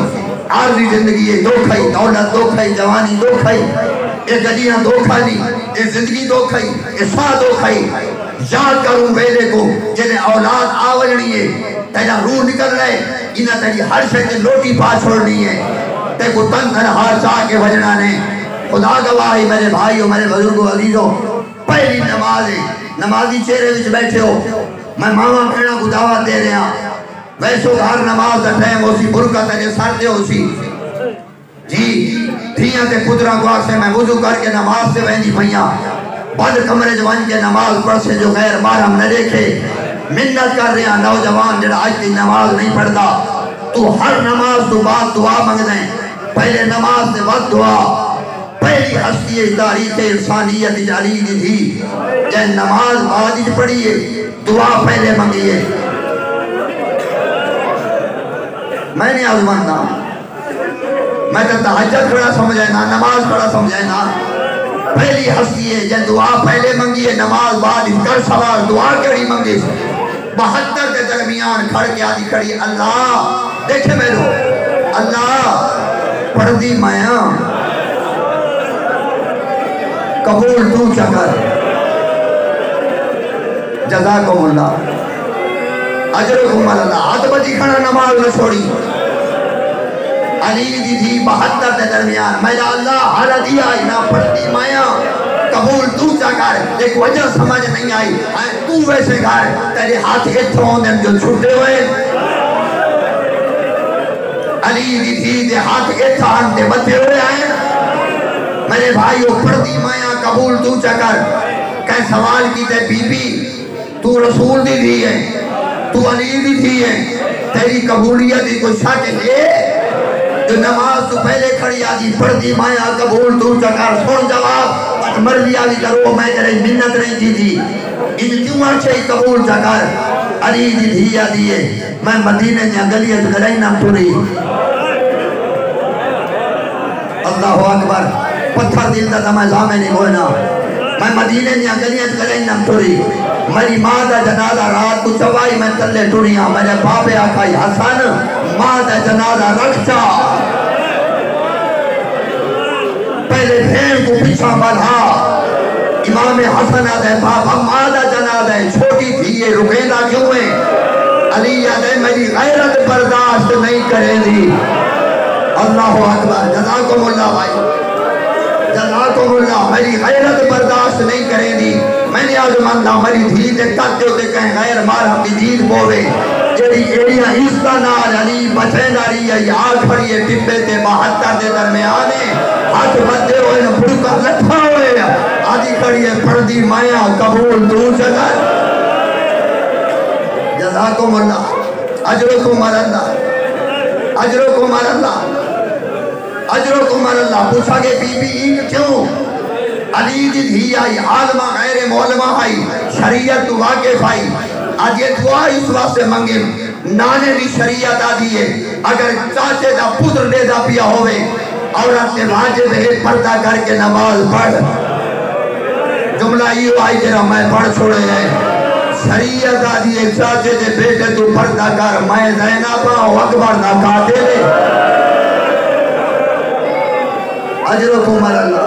Speaker 1: عارضی زندگی ہے دو کھائی دولت دو کھائی جوانی دو کھائی ایک گلیاں دو کھائی ایک زندگی دو کھائی ایک ساہ دو کھائی یاد کروں بیلے کو جنہیں اولاد آوجنی ہے تیرا روح نکل رہے انہا تیری ہر شکل لوٹی پا چھوڑنی ہے تے کو تن تنہا چاہ کے وجنا نے خدا گواہی میرے بھائیو میرے بزرگو عزیزو پہلی نماز ہے نمازی چہرے وچ بیٹھے ہو میں ماما کہنا کو دعوت دے رہے ہیں ویسو ہر نماز دا ٹائم ہو سی برکہ تیرے سر دے ہو سی جی دھیاں تے پترہ گواہ سے میں وضو کر کے نماز سے ویندی پہیاں بند کمرے جوان کے نماز پڑھ سے جو غیر محرم نہ دیکھے منت کر رہے ہیں نوجوان جڑا آج تی نماز نہیں پڑھتا تو ہر نماز تو بعد دعا مانگ دیں پہلے نماز سے بعد دعا پہلی ہستی تاریخ انسانیت علی دی تھی جے نماز بعد ہی پڑھیے دعا پہلے مانگیے میں نہیں آزماندہ میں تو تحجد پڑھا سمجھے نا نماز پڑھا سمجھے نا پہلی ہستی ہے جن دعا پہلے منگی ہے نماز بعد کر سوال دعا کری منگی 72 کے درمیان کھڑ کے آدھی کھڑی اللہ دیکھے میرو اللہ پڑھ دی مایا قبول تو چکر جزاکم اللہ اجرکم اللہ ہاتھ بجی کھڑا نماز نہ چھوڑی علی دی تھی 72 کے درمیان میرا اللہ حالت ہی آئی نہ پڑھتی مایا قبول تو چکر ایک وجہ سمجھ نہیں آئی تو ویسے گھر تیرے ہاتھ اتھو ہوندے جو چھوٹے ہوئے علی دی تھی دے ہاتھ اتھا ہندے بتے ہوئے آئے میرے بھائیو پڑھتی مایا قبول تو چکر کہیں سوال کی تے بی بی تو رسول دی تھی ہے تو علی دی تھی ہے تیری قبولیت دی کوئی شک ہے جو نماز تو پہلے کھڑی آجی پڑھتی مایا قبول تو چکر سن جواب مرضی آجی کرو میں کرے منت نہیں تھی تھی ان کیوں اچھے قبول چکر علی دی دھی آدھی ہے میں مدینہ نیا گلیت گلائی نام توری اللہ اکبر پتھر دل دا میں زامے نہیں گوئنا میں مدینہ نیا گلیت گلائی نام توری میری ماں دا جنازہ رات کو چوائی میں تلے ٹوریاں میرے باپے آکائی حسن ماں دا جنازہ رکھتا پہلے بھین کو پیچھا بڑھا امام حسن آدھے بابا ماں دا جنازہ ہے چھوٹی تھی یہ رکیدہ کیوں ہے علی آدھے میری غیرت برداشت نہیں کرے دی اللہ اکبر، جزاکم اللہ بھائی، جزاکم اللہ۔ میری غیرت برداشت نہیں کرے دی، میں نے آج ماننا میری دھی دے کتے ہوتے کہیں غیر مارا کی دید پوے، جیڑی ایڑیاں عزتہ نال علی بچے داری ہے، آگ کھڑی ہے ٹپے تے 72 دے درمیانے، ہاتھ بدے ہوئے نے بھڑکا لٹھا ہوئے، آدھی کھڑی ہے پردی مایا قبول تو جگہ۔ جزاکم اللہ، اجرکم اللہ، اجرکم اللہ، اجرکم اللہ۔ پوچھا کہ بی بی عید کیوں؟ علی دی دھی آئی، عالمہ غیر مولمہ آئی، شریعت تو واقف آئی، آج یہ دعا اس واسطے منگے، نانے دی شریعت آدھی ہے، اگر چاچے دا پتر دے دا پیا ہوئے، عورت نے واجب ہے پردہ کر کے نماز پڑھ۔ جملہ یہ آئی جرا میں پڑھ چھوڑے ہیں، شریعت آدھی ہے چاچے دے بیٹے تو پردہ کر، میں زینبہ اکبر نہ کاتے لے۔ اجرکم اللہ،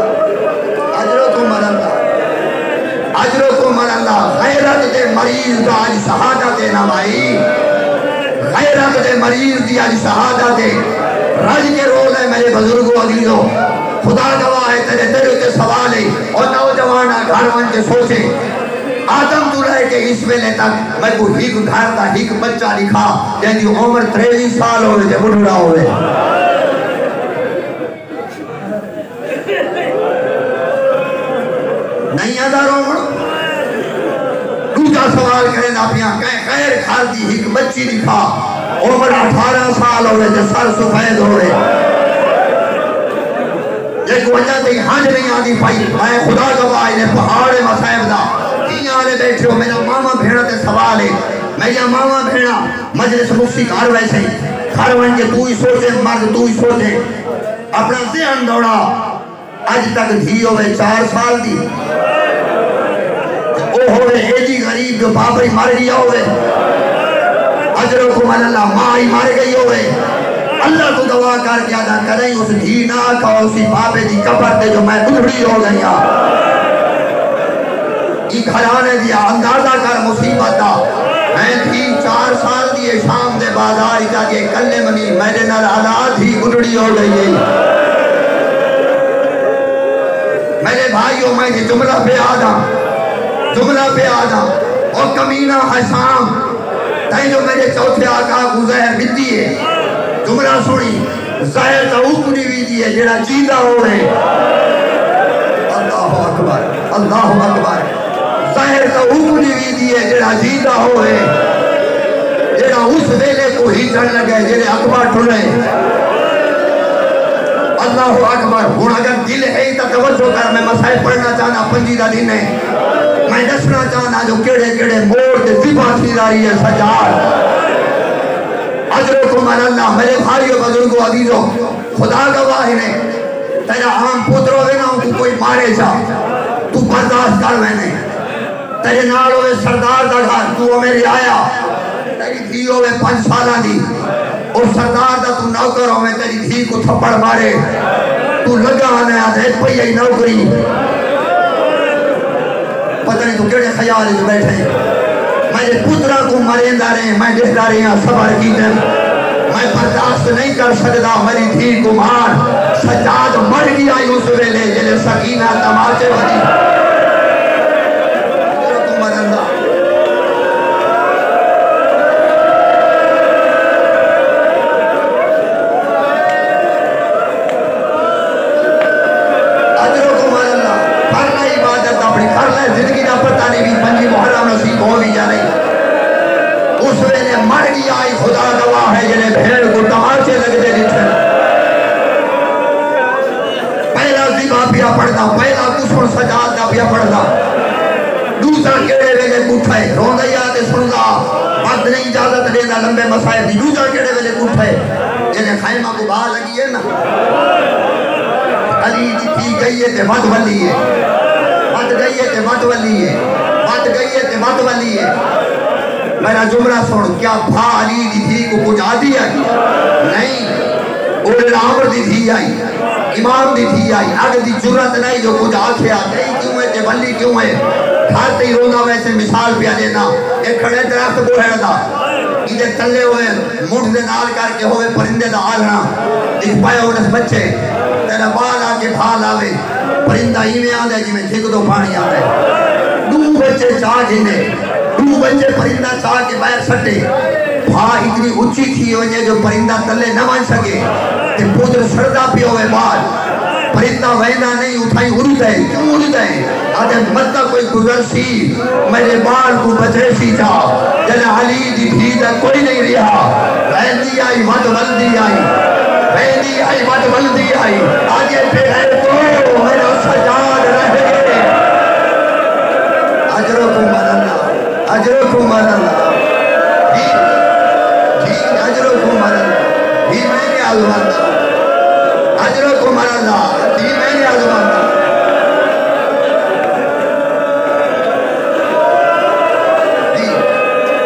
Speaker 1: اجرکم اللہ، اجرکم اللہ۔ غیرت دے مریض دا آج شہادت ہے نا بھائی، غیرت دے مریض دی آج شہادت ہے، رج کے رول ہے میرے بزرگوں عزیزوں، خدا گواہ ہے تیرے دل کے سوال ہے، اور نوجوانہ گھر ون کے سوچے، آدم تو رہے کہ اس ویلے تک میں کو ہیک گھر دا ہیک بچہ لکھا، جن دی عمر 23 سال ہوئے تھے بڑھڑا ہوئے۔ نہیں اداروں گڑ دوسرا سوال کریں اپنی غیر گھر دی ہیک بچی لکھا، عمر 18 سال ہوئے تھے سر سفید ہوئے، ایک وجہ تھی ہنج نہیں آدھی پائی، میں خدا گواہ نے پہاڑ مسائب دا تین آلے بیٹھے ہو، میرا ماما بھیڑا تے سوال ہے، میرا ماما بھیڑا مجلس مفتی کار ویسے ہی، کھار ون کے تو ہی سوچے مرد تو ہی سوچے، اپنا ذہن دوڑا، آج تک دھی ہوئے 4 سال دی، او ہوئے ایجی غریب جو بابری مار گیا ہوئے، اجرکم اللہ، ماں ہی مار گئی ہوئے، اللہ کو دعا کر کے ادا کریں اس دھی نہ کھاؤ اسی بابے دی قبر تے جو میں بڑھڑی ہو گیا، یہ گھرانے دیا اندازہ کر مصیبت دا، میں تھی 4 سال دیئے شام دے بعد آئی جا کے کلے منی میرے نال حالات ہی بڑھڑی ہو گئی ہے۔ میرے بھائیوں میں نے جملہ پہ آدھا، جملہ پہ آدھا، اور کمینہ حسام تائیں جو میرے چوتھے آقا کو زہر بیتی ہے، جملہ سنی، زہر تا اوپنی بیتی ہے جڑا جیدہ ہوئے، اللہ اکبر، اللہ اکبر، زہر تا اوپنی بیتی ہے جڑا جیدہ ہوئے، جڑا اس ویلے کو ہی چڑھ لگے جڑے اکبر ٹھلے، اللہ اکبر۔ ہون اگر دل ہے تا توجہ کر، میں مسائل پڑھنا چاہنا پنجیدہ دن ہے، میں دسنا چاہنا جو کیڑے کیڑے موڑ دے زبا سی داری ہے سجاد۔ اجرکم اللہ، میرے بھائیو بزرگو عزیزو، خدا گواہ نے تیرا عام پتر ہوئے نا ان کو کوئی مارے جا، تو برداشت کر میں نے، تیرے نال ہوئے سردار دا گھر، تو میرے آیا، تیری دھی ہوئے 5 سالہ دی، اور سردار دا تو نوکر ہوئے تیری دھی کو تھپڑ مارے، تو لگا آنے آدھے پہی ای نوکری، پتہ نہیں تو کیڑے خیال جو بیٹھے ہیں، میں پترہ کو مرین داریں، میں دیکھ داریں صبر کی دیں، میں برداشت نہیں کر سکتا میری دھی کو مار، سجاد مر گیا اس ویلے جلے سکینہ تماچے بھری، زندگی نہ پتہ نہیں بھی 5 محرم نصیب ہو بھی جا رہی، اس ویلے مر گیا آئی خدا گواہ ہے جنہیں بھیڑ کو تماچے لگ دے دیتے، پہلا زبا پیا پڑھنا، پہلا کسر سجاد نہ پیا پڑھنا، دوسرا کیڑے ویلے کٹھائے، روندہ یادے سنگا، وقت نہیں اجازت دینا لمبے مسائل دی، دوسرا کیڑے ویلے کٹھائے، جنہیں خیمہ کو باہ لگی ہے نا، علی دی تھی گئی ہے تے مد ولی ہے، مت گئی ہے تے مت ولی ہے، مت گئی ہے تے مت ولی ہے، میرا جملہ سن، کیا بھا علی دی تھی کو کچھ آدھی آئی؟ نہیں، اوڑے عمر دی تھی آئی، امام دی تھی آئی، اگر دی جرت نہیں جو کچھ آکھے آتے ہی کیوں ہے تے ولی کیوں ہے، کھاتے ہی رونا ویسے مثال پیا دینا، ایک کھڑے درخت بوہے دا، ادھے تلے ہوئے مٹھ دے نال کر کے ہوئے پرندے دا آلنا ایک پائے انس بچے تیرا بال آکے بھال آوے پرندہ ہی میں آدھے جی میں جھک دو پانی آدھے دو بچے چاہ گھنے دو بچے پرندہ چاہ کے باہر سٹے بھا اتنی اچھی تھی ہوئے جو پرندہ تلے نہ مان سکے کہ پودر سردہ پی ہوئے بال پرندہ وینا نہیں اٹھائی اڑتا ہے کیوں اڑتا ہے آدھے مدہ کوئی گزر سی میرے بال کو بچے سی جا جنہ علی دی بھیدہ کوئی نہیں رہا ویندی آئی مد ولدی آئی ویندی آئی مد ولدی آئی آگے پہ ہے تو میرا سجاد رہے اجرکم اللہ اجرکم اللہ اجرکم اللہ ہی میں نے آزماندہ اجرکم اللہ ہی میں نے آزماندہ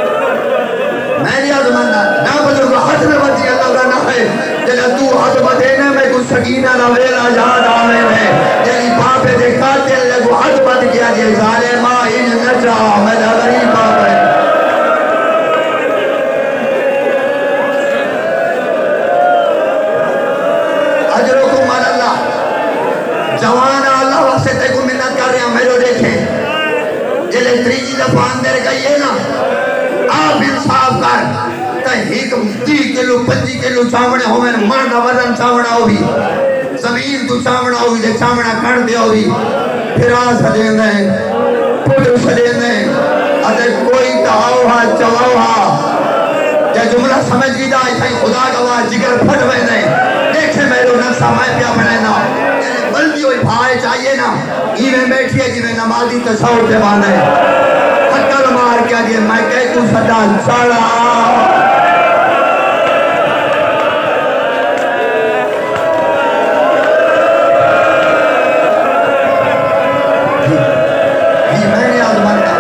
Speaker 1: میں نے آزماندہ نہ بزرگ حد میں بچی اللہ کا نہ ہے جلہ تو حد بدینے میں کچھ سکینہ نویلہ جاد آوے میں جلی پاپے دے قاتل لگو حد بد کیا جے ظالمہ ان نجا میں غریب پاپے جوانا اللہ واسے تے کو منت کر رہے ہیں میرے دیکھیں جلے تریجی دفعہ اندر گئیے نا آپ انصاف کر تے ایک 30 کلو 25 کلو چاوڑے ہوئے مرد وزن چاوڑا ہوئی زمین تو چاوڑا ہوئی دے چاوڑا کڑ دے ہوئی پھر آ سجین دے پھر سجین دے اتے کوئی تاؤ ہا چواؤ ہا یا جملہ سمجھ گی دا ایسا خدا گواہ جگر پھٹ ہوئے دے دیکھیں میرے نفسہ میں پیا بنینا بلدی ہوئی بھائی چاہیے نا ایویں بیٹھی ہے جنہیں نمازی تصور دے بانے حکل مار کیا دیئے میں کہے کو صدا چڑھا جی میں نے آزماندہ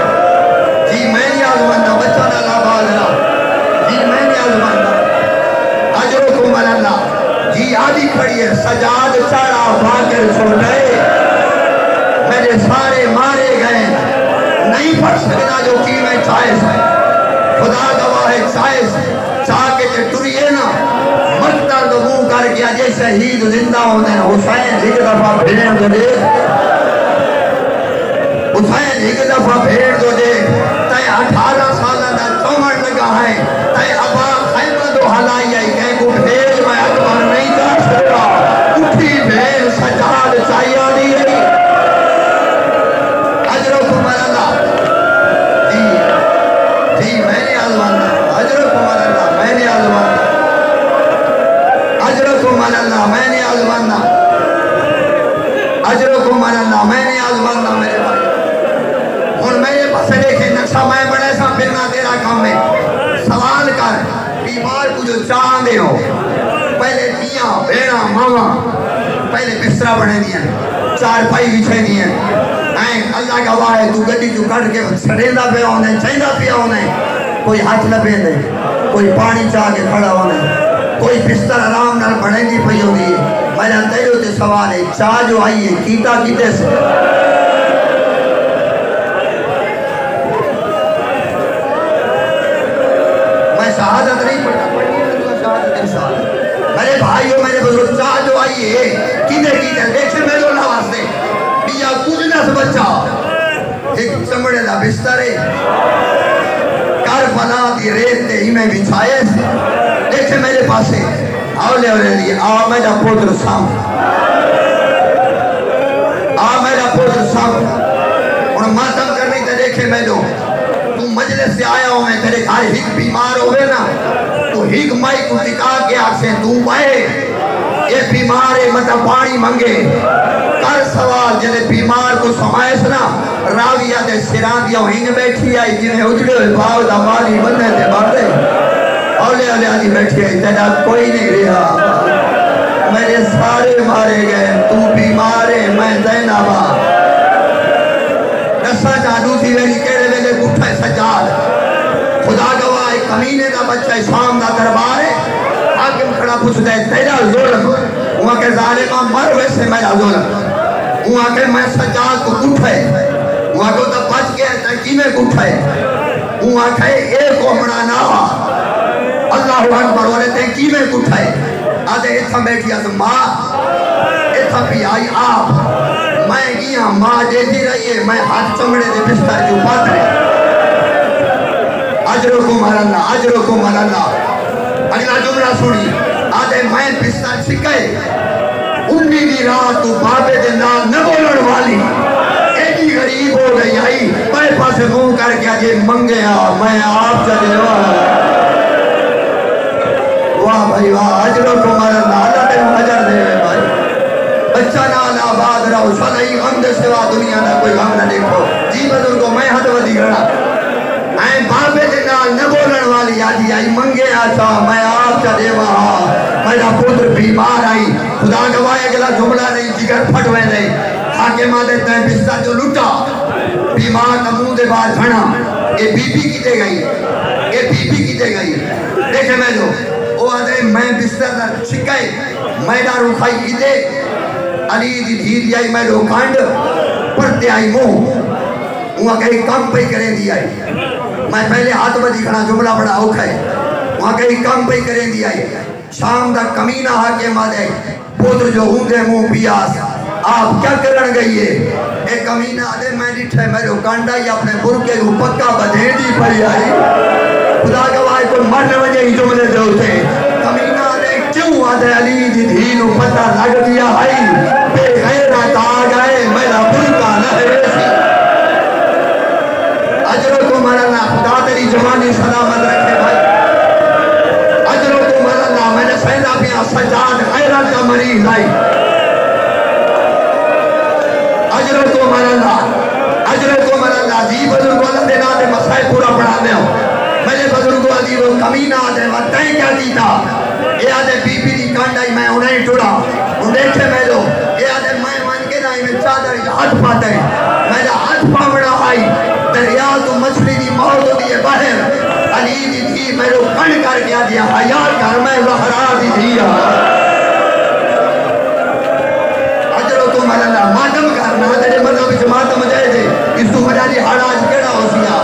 Speaker 1: جی میں نے آزماندہ بچہ نہ لاباد رہا جی میں نے آزماندہ اجرکم اللہ جی آدھی کھڑی ہے سجاد چڑھا بھاگر چھوٹے میرے سارے مارے گئے نہیں پڑھ سکنا جو کی میں چاہیس ہے خدا گواہ ہے چاہیس چاہ کے ٹریے نا مقتل دو منہ کر گیا جے شہید زندہ ہونے حسین ایک دفعہ بھیڑ دو دے حسین ایک دفعہ بھیڑ دو دے تے 18 سالہ دا چومڑ لگا ہے تے ابا خیمہ دو حلائی آئی گئے کو بھیڑ میں اکبر نہیں جا سکتا اٹھی بھیڑ سجاد چاہیے آنی ہے اجرکم اللہ جی میں نے آزماندہ اجرکم اللہ میں نے آزماندہ اجرکم اللہ میں نے آزماندہ اجرکم اللہ میں نے آزماندہ میرے بھائی اور میرے پاس دیکھیں نقشہ میں بڑے سا پھرنا تیرا کام میں سوال کر بیمار کو جو چاہ دے ہو پہلے دیاں بیڑا ماما پہلے بسترہ بڑھے دیا چار پائی بچھے دیا اللہ کا واہ ہے تو گڑی جو کٹ کے سڑیندہ پہ ہونے چاہیندہ پہ ہونے کوئی ہاتھ نہ پہ دے کوئی پانی چاہ کے کھڑا ہونے کوئی بستر آرام نہ بڑھے دی پہ ہوگی میرا تیرے تے سوال ہے چاہ جو آئی ہے کیتا کیتے سے میں شہادت نہیں پڑھا شہادت انسان میرے بھائیوں میرے بزرگ چاہ جو آئی ہے کیتے کیتے دیکھیں میرے اللہ واسطے بیا کچھ نہ سبچا ایک چمڑے دا بستر ہے کربلا دی ریت دے ہی میں بچھائے دیکھیں میرے پاسے اولے لیے آ میرا پوتر سام آ میرا پوتر سام اور ماتم کرنے تے دیکھیں میں لو تو مجلس سے آیا ہوں میں تیرے گھر ہک بیمار ہوئے نا تو ہک مائی کو ٹکا کے آکسیں تو بائے یہ بیمار ہے مطلب پانی منگے کر سوال جلے بیمار کو سمائے سنا راویہ دے سران دیا ہنگ بیٹھی آئی جنہیں اجڑے ہوئے باو دا مالی بندے دے باتے اولے اولے آدھی بیٹھی آئی تیرا کوئی نہیں رہا میرے سارے مارے گئے تو بیمار ہے میں دینا با رسا جادو تھی ویلی کیڑے ویلے گھٹھے سجاد خدا گواہ ایک کمینے دا بچہ شام دا دربار ہے حاکم کھڑا پوچھ دے تیرا ظلم وہاں کے ظالمہ مر ویسے میرا ظلم وہاں کے میں سجاد کو گھٹھے وہاں کو تو بچ گیا تاکی میں گھٹھے وہاں کے ایک امڑا نہ اللہ اکبر والے تے کی میں اٹھائے آدھے اتھا بیٹھی از ماں اتھا بھی آئی آپ میں گیا ماں دیتی رہی ہے میں ہاتھ چمڑے دے بستر جو بات رہے اجرکم اللہ اجرکم اللہ اگلا جملہ سنی آدھے میں بستر سکھائے انہی دی رات تو بابے دے نام نہ بولن والی ایڈی غریب ہو گئی آئی میں پاس منہ کر کے آجے منگے میں آپ چلے واہ بھائی واہ اجرکم اللہ اللہ تے اجر دے بھائی بچہ نال آباد رہو صلی غم دے سوا دنیا نہ کوئی غم نہ دیکھو جی بزرگوں میں ہاتھ ودی گھڑا میں بابے دے نال نہ بولن والی آجی آئی منگے آتا میں آپ چلے وہاں میرا پتر بیمار آئی خدا گواہ اگلا جملہ نہیں جگر پھٹوے نہیں حاکمہ دیتے ہیں بستر جو لٹا بیمار نمون دے بعد بھنا یہ بی بی کی دے گئی یہ بی بی کی دے گئی دیکھیں میں جو وہ آدھے میں بستر در چھکے میرا روخائی دے علی دی دھیر آئی میں لو کانڈ پرتے آئی موہ وہاں کہیں کم پہ کریں دی آئی میں پہلے ہاتھ میں دیکھنا جملہ بڑا اوکھا ہے وہاں کہیں کم پہ کریں دی آئی شام دا کمینہ حاکم آدھے پوتر جو ہوں دے منہ پیاس آپ کیا کرن گئی ہے ایک کمینہ آدھے میں ڈٹھے میں لو کانڈا یا اپنے برکے کو پکا بدھے دی پڑی آئی خدا گواہ کو مرنے وجہ ہی جملے دے ہوتے کمینہ آدھے کیوں آدھے علی دی دھینو پتہ لگ دیا آئی بے غیرت آگئے میرا برکہ لہرے سی اجرکم اللہ خدا تیری جوانی سلامت رکھے بھائی اجرکم اللہ میں نے سیدہ بھی سجاد غیرت کا مریض آئی اجرکم اللہ جی بزرگو اللہ دینا دے مسائل پورا پڑھا دے ہوں میں نے بزرگو عزیز و کمینہ آدھے وقتیں کیا دیتا یہ آدھے بی بی دی کانڈائی میں انہیں ٹوڑا ان دیکھے میں لو یہ آدھے میں مان کے نائی میں چادر ہاتھ پاتے ہیں میں نے ہاتھ پاوڑا آئی دریا تو مچھلی دی موت دیئے باہر علی دی تھی میں لو کھڑ کر گیا دیا حیات کر میں زہرا دی دیا اجرکم اللہ ماتم کرنا تیرے مذہب سے ماتم جائے دے اس تو مجھے حراج کیڑا ہو سیا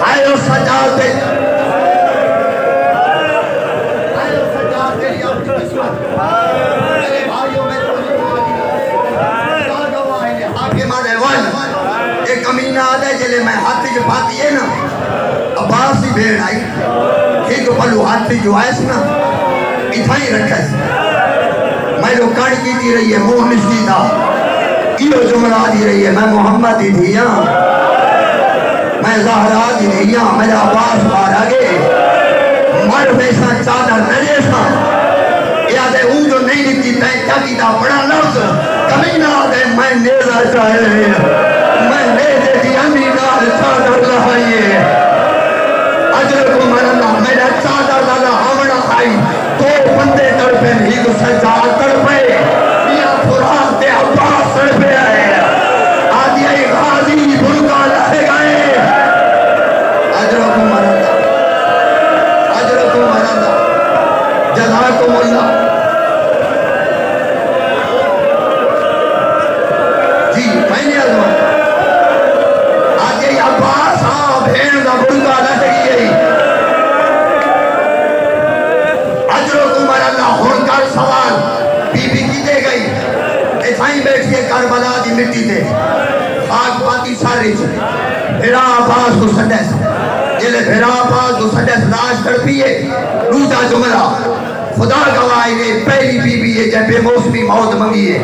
Speaker 1: آئے اور سجاد دے کمینہ آدھے جلے میں ہاتھی جو پاتی ہے نا عباس ہی بھیڑ آئی ایک پلو ہاتھی جو آئیس نا اتھائی رکھے میں لو کڑ کی دی رہی ہے موہ نشتی تھا کیوں جملہ دی رہی ہے میں محمد دی دیا میں زہرہ دی دیا میرا عباس بار آگے مر بیسا چادر نجیسا یادے اون جو نہیں نکتی تے کیا کیتا بڑا لفظ کمینہ آدھے میں نیزہ چاہے میں نیزے دی امینار چادر لہائیے اجرکم اللہ میرا چادر لہا ہمنا آئی تو بندے تڑپے نہیں تو سجاد تڑپے یا فرات عباس تڑپے آئے آدھی آئی غازی برکا لہے گئے اجرکم اللہ جزاکم اللہ جی میں نے ازمان آدھی عباس بھین دا برکا لہے گئی اجرکم اللہ ہون کر سوال بی بی کی دے گئی ایسائی بیٹھئے کربلا دی مٹی دے خاک پاتی ساری بھیرا عباس کو سڈیس جلے بھیرا عباس کو سڈیس لاش کر پیئے دوسرا جملہ خدا گواہی نے پہلی بی بی ہے جب بے موسمی موت منگی ہے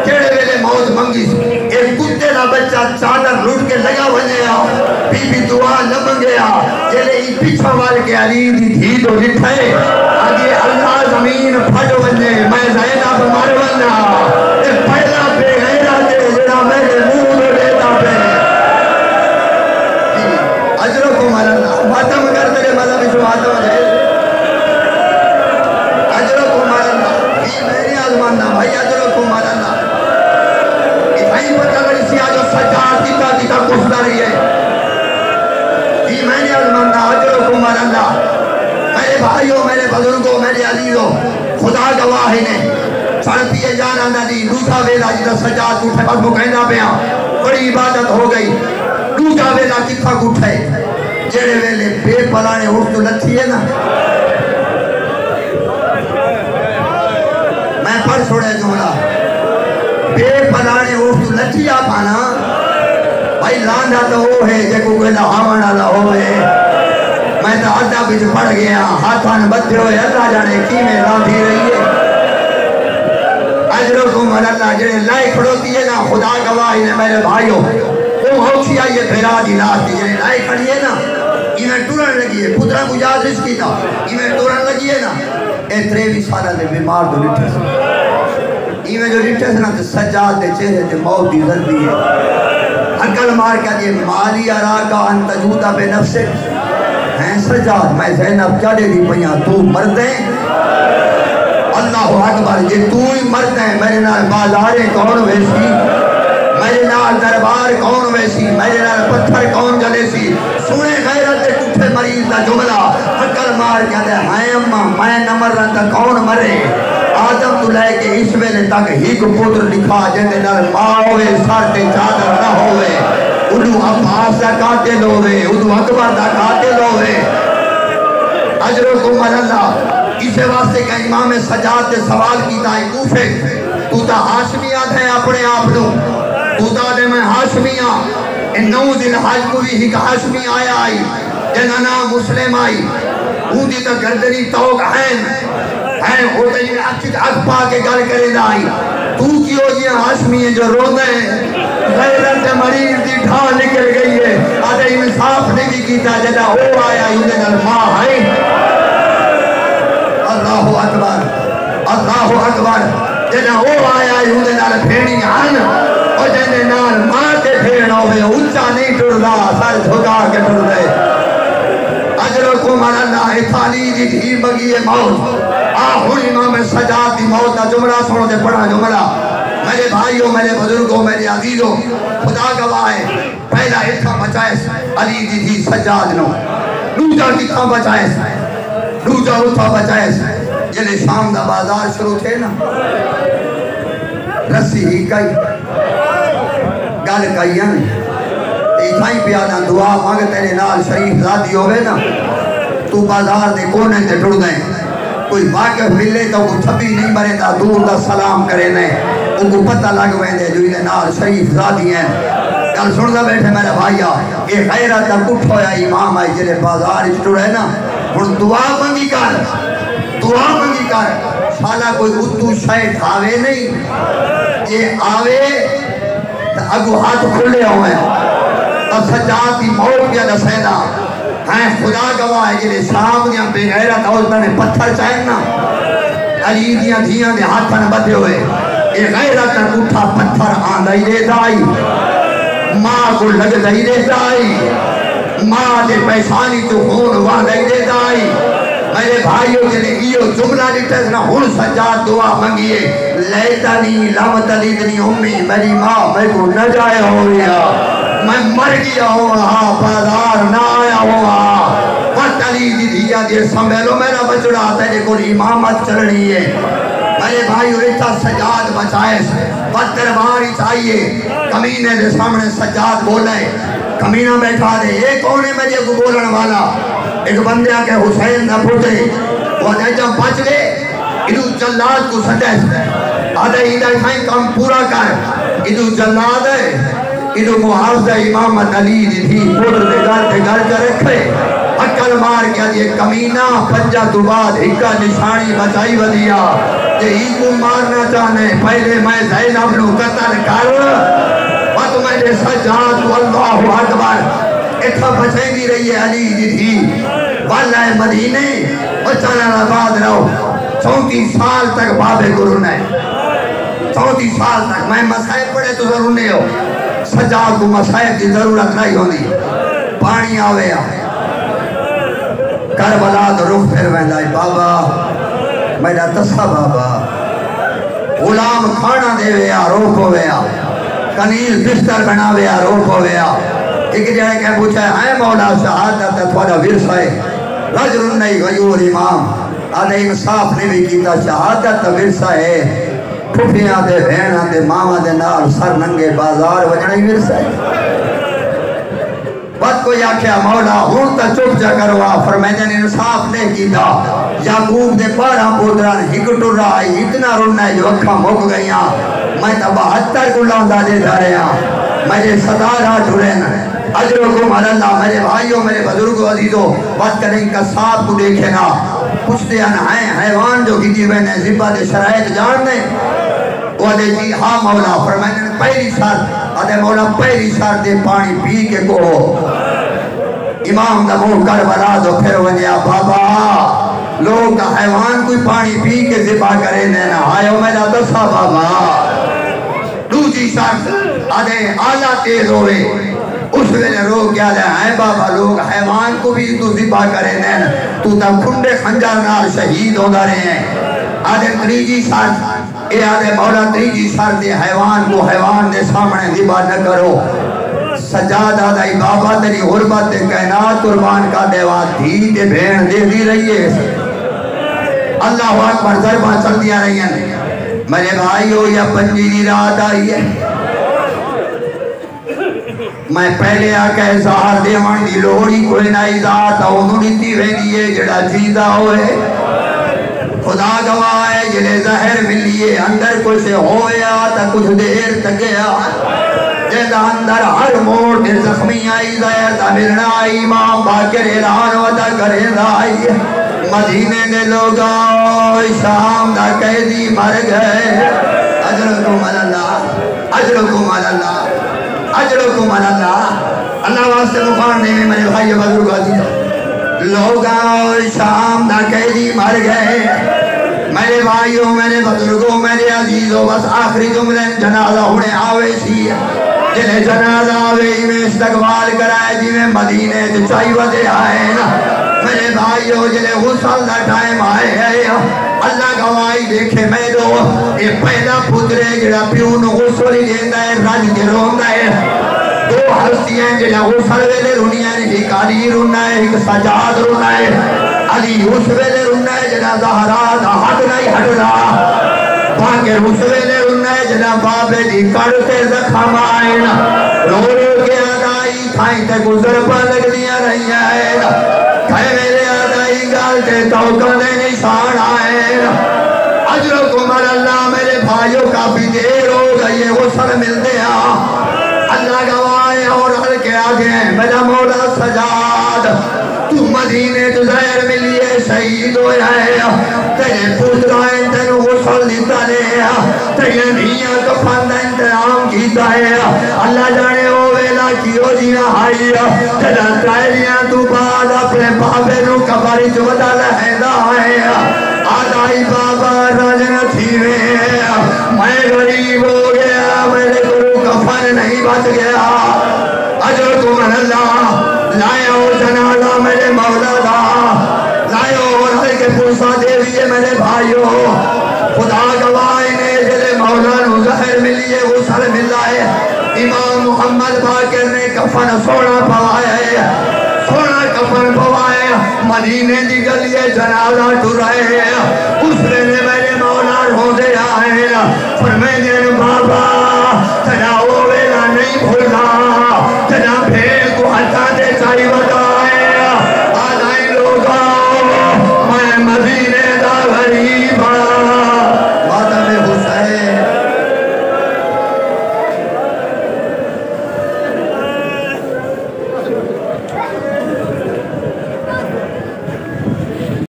Speaker 1: کیڑے ویلے موت منگی ایک کتے نہ بچہ چادر لوٹ کے لگا بنیا بی بی دعا نہ منگیا جلے ہی پیچھا وال کے علی دی دھی تو لٹھائے آگے اللہ زمین پھٹ بنے میں زینب مر بنا پہلا بے غیرہ دے جنا میرے منہ لیتا پہ اجرکم اللہ ماتم کر تیرے مذہب جو ماتم جائے اجرکم اللہ یہ میرے آزمانہ بھائی اجرکم اللہ اتھائی پتہ لڑی آجو سجاد دیتا کفتا رہی ہے یہ میرے آزمانہ اجرکم اللہ میرے بھائیوں میرے بزرگوں میرے عزیزوں خدا گواہی نے چھڑ پیے جانا نہ دی دوسرا ویلا جیتا سجاد اٹھے بس وہ کہنا پہ بڑی عبادت ہو گئی دوسرا ویلا کتھا اٹھے جڑے ویلے بے پلانے اٹھ تو لتھی ہے نا میں پڑھ چھوڑے جملہ بے پلانے اٹھ تو لتھی آپ آنا بھائی لاندہ تو وہ ہے جے کو کوئی لہاوان آلا ہوئے میں تو آدھا بچ پڑھ گیا ہاتھان بدھے ہوئے اللہ جانے کی میں لاندھی رہی ہے اجرکم اللہ جڑے لائے کھڑوتی ہے نا خدا گواہی نے میرے بھائیوں وہ ہوچی آئیے بھیرا دی لاتی جڑے لائے کھڑی ہے نا ایمیں ٹورن لگی ہے پترہ مجاز اس کی تھا ایمیں ٹورن لگی ہے نا اے 23 سالہ دے بیمار دو لٹھے سے ایمیں جو لٹھے سے نا سجاد دے چہرے دے موت دی ذردی ہے حقل مار کیا دیئے مالی اراکا انت جودا بے نفسے ہیں سجاد میں زینب چڑے دی پہیاں تو مردیں اللہ اکبر جے تو ہی مردیں میرے نال بازاریں کون ویسی میرے نال دربار کون ویسی میرے نال پتھر کون جلے سی سنے غیرت دے ٹوٹے مریض دا جملہ حقل مار کیا دے ہائیں اممہ میں نہ مر رہا تا کون مرے آدم تو لے کے اس ویلے تک ہی کو پتر لکھا جندے نال ماں ہوئے سارتے چادر نہ ہوئے ادو عباس دا قاتل ہوئے ادو اکبر دا قاتل ہوئے اجرکم اللہ اسے واسطے کہ امام سجاد نے سوال کی تائی کوفے تو تا ہاشمیات ہے اپنے آپنو تو تا دے میں ہاشمیاں ان نوز الحاج کو بھی ہی ہاشمی آیا آئی جنانا مسلم آئی ہوں دی تا گردنی توق ہیں ہوتے ہی اچھت اگ پا کے گل کرے دائی تو کیوں یہ ہاشمی ہیں جو رو دیں غیرت مریض دی ڈھا نکل گئی ہے آدھے انصاف نے بھی کیتا جدا ہو آیا یوں نال ماں ہے اللہ اکبر جنہ ہو آیا یوں نال پھیڑی آن اور جنہ نال ماں کے پھیڑ ہوئے اونچا نہیں ٹردا سر جھکا کے ٹر دے اجرکم اللہ اتھالی دی دھی بگی موت آہن امام سجاد دی موت دا جملہ سنو دے پڑھا جملہ میرے بھائیوں میرے بزرگوں میرے عزیزوں خدا گواہ ہے پہلا اتھا بچائے علی دی دھی سجاد نو دوجا اتھا بچائے دوجا اتھا بچائے جنہیں شام دا بازار شروع تھے نا رسی ہی کئی گل کئی ہیں ایتھائی پیادا دعا مانگ تیرے نال شریف ذاتی ہوئے نا تو بازار دے کونے دے ٹڑ دیں کوئی واقف ملے تو وہ تھبی نہیں مرے دا دور دا سلام کرے نے ان کو پتہ لگویں دے جو انہیں نال شریف ذاتی ہیں کل سن دا بیٹھے میرے بھائیہ یہ غیرت دا کٹ ہویا امام آئی جنہیں بازار ٹڑ ہے نا ان دعا منگی کر شالا کوئی اتو شاید آوے نہیں یہ آوے تو اگو ہاتھ کھلے ہوئے اور سجاد کی موت کیا نسیدہ ہیں خدا گواہ ہے جنہیں شام دیاں بے غیرت عورتہ نے پتھر چاہنا علی دیاں دھیاں دے ہاتھاں نے بدھے ہوئے یہ غیرت اٹھا پتھر آن دائی دے دائی ماں کو لگ دائی دے دائی ماں دے پیشانی تو خون وہاں دائی دے دائی میرے بھائیوں کے لئے یہ جملہ لیتے ہیں ہن سجاد دعا منگیے لیتنی لم تلدنی امی میری ماں میں کو نہ جائے ہو گیا میں مر گیا ہوا بازار نہ آیا ہوا پتلی دی دیا دیر سنبھیلو میرا بچڑا تیرے کو امامت چلنی ہے میرے بھائیوں اتنا سجاد بچائے پتر باری چاہیے کمینے دے سامنے سجاد بولے کمینہ بیٹھا دے ایک کونے میں کو بولن والا ایک بندے آکے حسین نہ پھوٹے وہ دے جب بچ لے ادھو جلاد کو سجائے آدھے ادھا کھائیں کام پورا کر ادھو جلاد ہے ادھو محافظہ امامت علی دی تھی پوٹر دے گھر کے رکھے اکل مار کیا دیئے کمینہ پنجا تو بعد ہکا نشانی بچائی ودیا کہ ہی کو مارنا چاہنے پہلے میں زینب نو قتل کر وقت میں نے سجاد واللہ اکبر اتھا بچائی دی رہی ہے علی دی تھی واللہ مدینے بچانا آباد رہو 34 سال تک بابے گرو نے 34 سال تک میں مسائب پڑھے تو ضرور نہیں ہو سجاد کو مسائب کی ضرورت نہیں ہوندی پانی آوے کربلا تو رخ پھر ویندائی بابا میرا تسا بابا غلام کھانا دے ویا روکو ویا کنیز بستر بنا ویا روکو ویا ایک جائے کہ پوچھا ہے اے مولا شہادت تھوڑا ورثہ ہے رجل نہیں غیور امام آدھے انصاف نے بھی کیتا شہادت ورثہ ہے پھوپیاں دے بہناں دے ماما دے نال سر ننگے بازار وجنے ورثہ ہے بات کو یا کیا مولا ہوں تا چپ جا کروا فرمائے نے انصاف نے کی تھا یعقوب دے 12 پوتران ہک ٹر رہا ہے اتنا رونا ہے جو اکھاں مک گئیاں میں تا 72 کو لاندہ دے دھا رہے ہیں مجھے 17 ٹھرین اجرکم اللہ میرے بھائیوں میرے بزرگوں عزیزوں بات کریں قصاب کو دیکھے نا پوچھتے ہیں حیوان جو کیتی میں نے زبا دے شرائط جان دیں وہ دے جی ہاں مولا فرمائے نے پہلی شرط آدھے مولا پہلی شرط دے پانی پی کے کو امام دا منہ کربلا دو پھر ونیا بابا لوگ حیوان کوئی پانی پی کے ذبح کرے دینا آئیو میرا دسا بابا دوسری شرط آدھے آلہ تیز ہوئے اس ویلے روگ کیا دے ہیں بابا لوگ حیوان کو بھی تو ذبح کرے دینا تو تا کھنڈے خنجر نال شہید ہو رہے ہیں آدھے تریجی شرط اے آدھے مولا تریجی شرط حیوان کو حیوان دے سامنے ذبح نہ کرو سجاد آدھائی بابا تیری غربت کائنات قربان کا دیوا دھی تے بھین دے دی رہی ہے اللہ اکبر ضرباں چل دیا رہی ہیں میرے بھائیو یا پنجیری رات آئی ہے میں پہلے آکے زہر دیوان دی لوڑی کوئی نائی ذات آنو نیتی ویندی ہے جڑا جیدہ ہوئے خدا گواہ ہے جلے زہر ملیے اندر کچھ ہویا تا کچھ دیر تک گیا جیدہ اندر ہر موڑ دے زخمی آئی زہر تا ملنا آئی امام باکر اعلان ودا کرے دائی مدینے دے لوگا شام دا قیدی مر گئے اجرکم اللہ اجرکم اللہ اجرکم اللہ اللہ واسطے مخانے میں میرے بھائی بزرگ عزیز لوگا شام دا قیدی مر گئے میرے بھائیوں میرے بزرگوں میرے عزیزوں بس آخری جملے جنازہ ہونے آوے سی جنہیں جنازہ آوے ہی میں استقبال کرائے جی میں مدینے جو چاہی وجہ آئے نا میرے بھائیوں جنہیں غسل دا ٹائم آئے ہیں اللہ گواہی دیکھے میں دو یہ پہلا پترے جنہا پیون غسل ہی دیندہ ہے رج کے روندہ ہے دو ہستی ہیں جنہا غسل ویلے رونی ہے ایک علی رونا ہے ایک سجاد رونا ہے علی اس ویلے رونا ہے جنہا زہرات ہٹ نہیں ہٹ رہا باکر اس ویلے رونا ہے جنہا بابے دی کڑتے زخم آئے رو رو کے آدائی تھائیں تے گزر پا لگ دیا رہی ہے کھائے میرے آدائی گالتے توکہ دے نشان آئے اجرکم اللہ میرے بھائیوں کا بھی دیر ہو گئی ہے غسل مل دیا اللہ گواہ اور حل کے آگے میرا مولا سجاد تو مدینے تو زہر ملیے شہید ہو رہے تیرے پوترائیں تینو غسل دیتا لے تیرے میاں کفن دا انتظام کیتا ہے اللہ جانے ہو ویلا کیو جینا آئی تیرا تائلیاں تو بعد اپنے بابے نو کباری جو بدا لہدہ آئے آدھائی بابا راجن تھی میں غریب ہو گیا میرے گروہ کفن نہیں بچ گیا اجرکم اللہ لائے ہو جنازہ میرے مولا دا لائے ہو اور حل کے پرسا دے دیئے میرے بھائیوں خدا گواہی نے جلے مولا نو زہر ملیے غسل ملائے امام محمد باکر نے کفن سونا پوائے سونا کفن پوائے مدینے دی گلیے جنازہ ٹھرائے اس میں نے میرے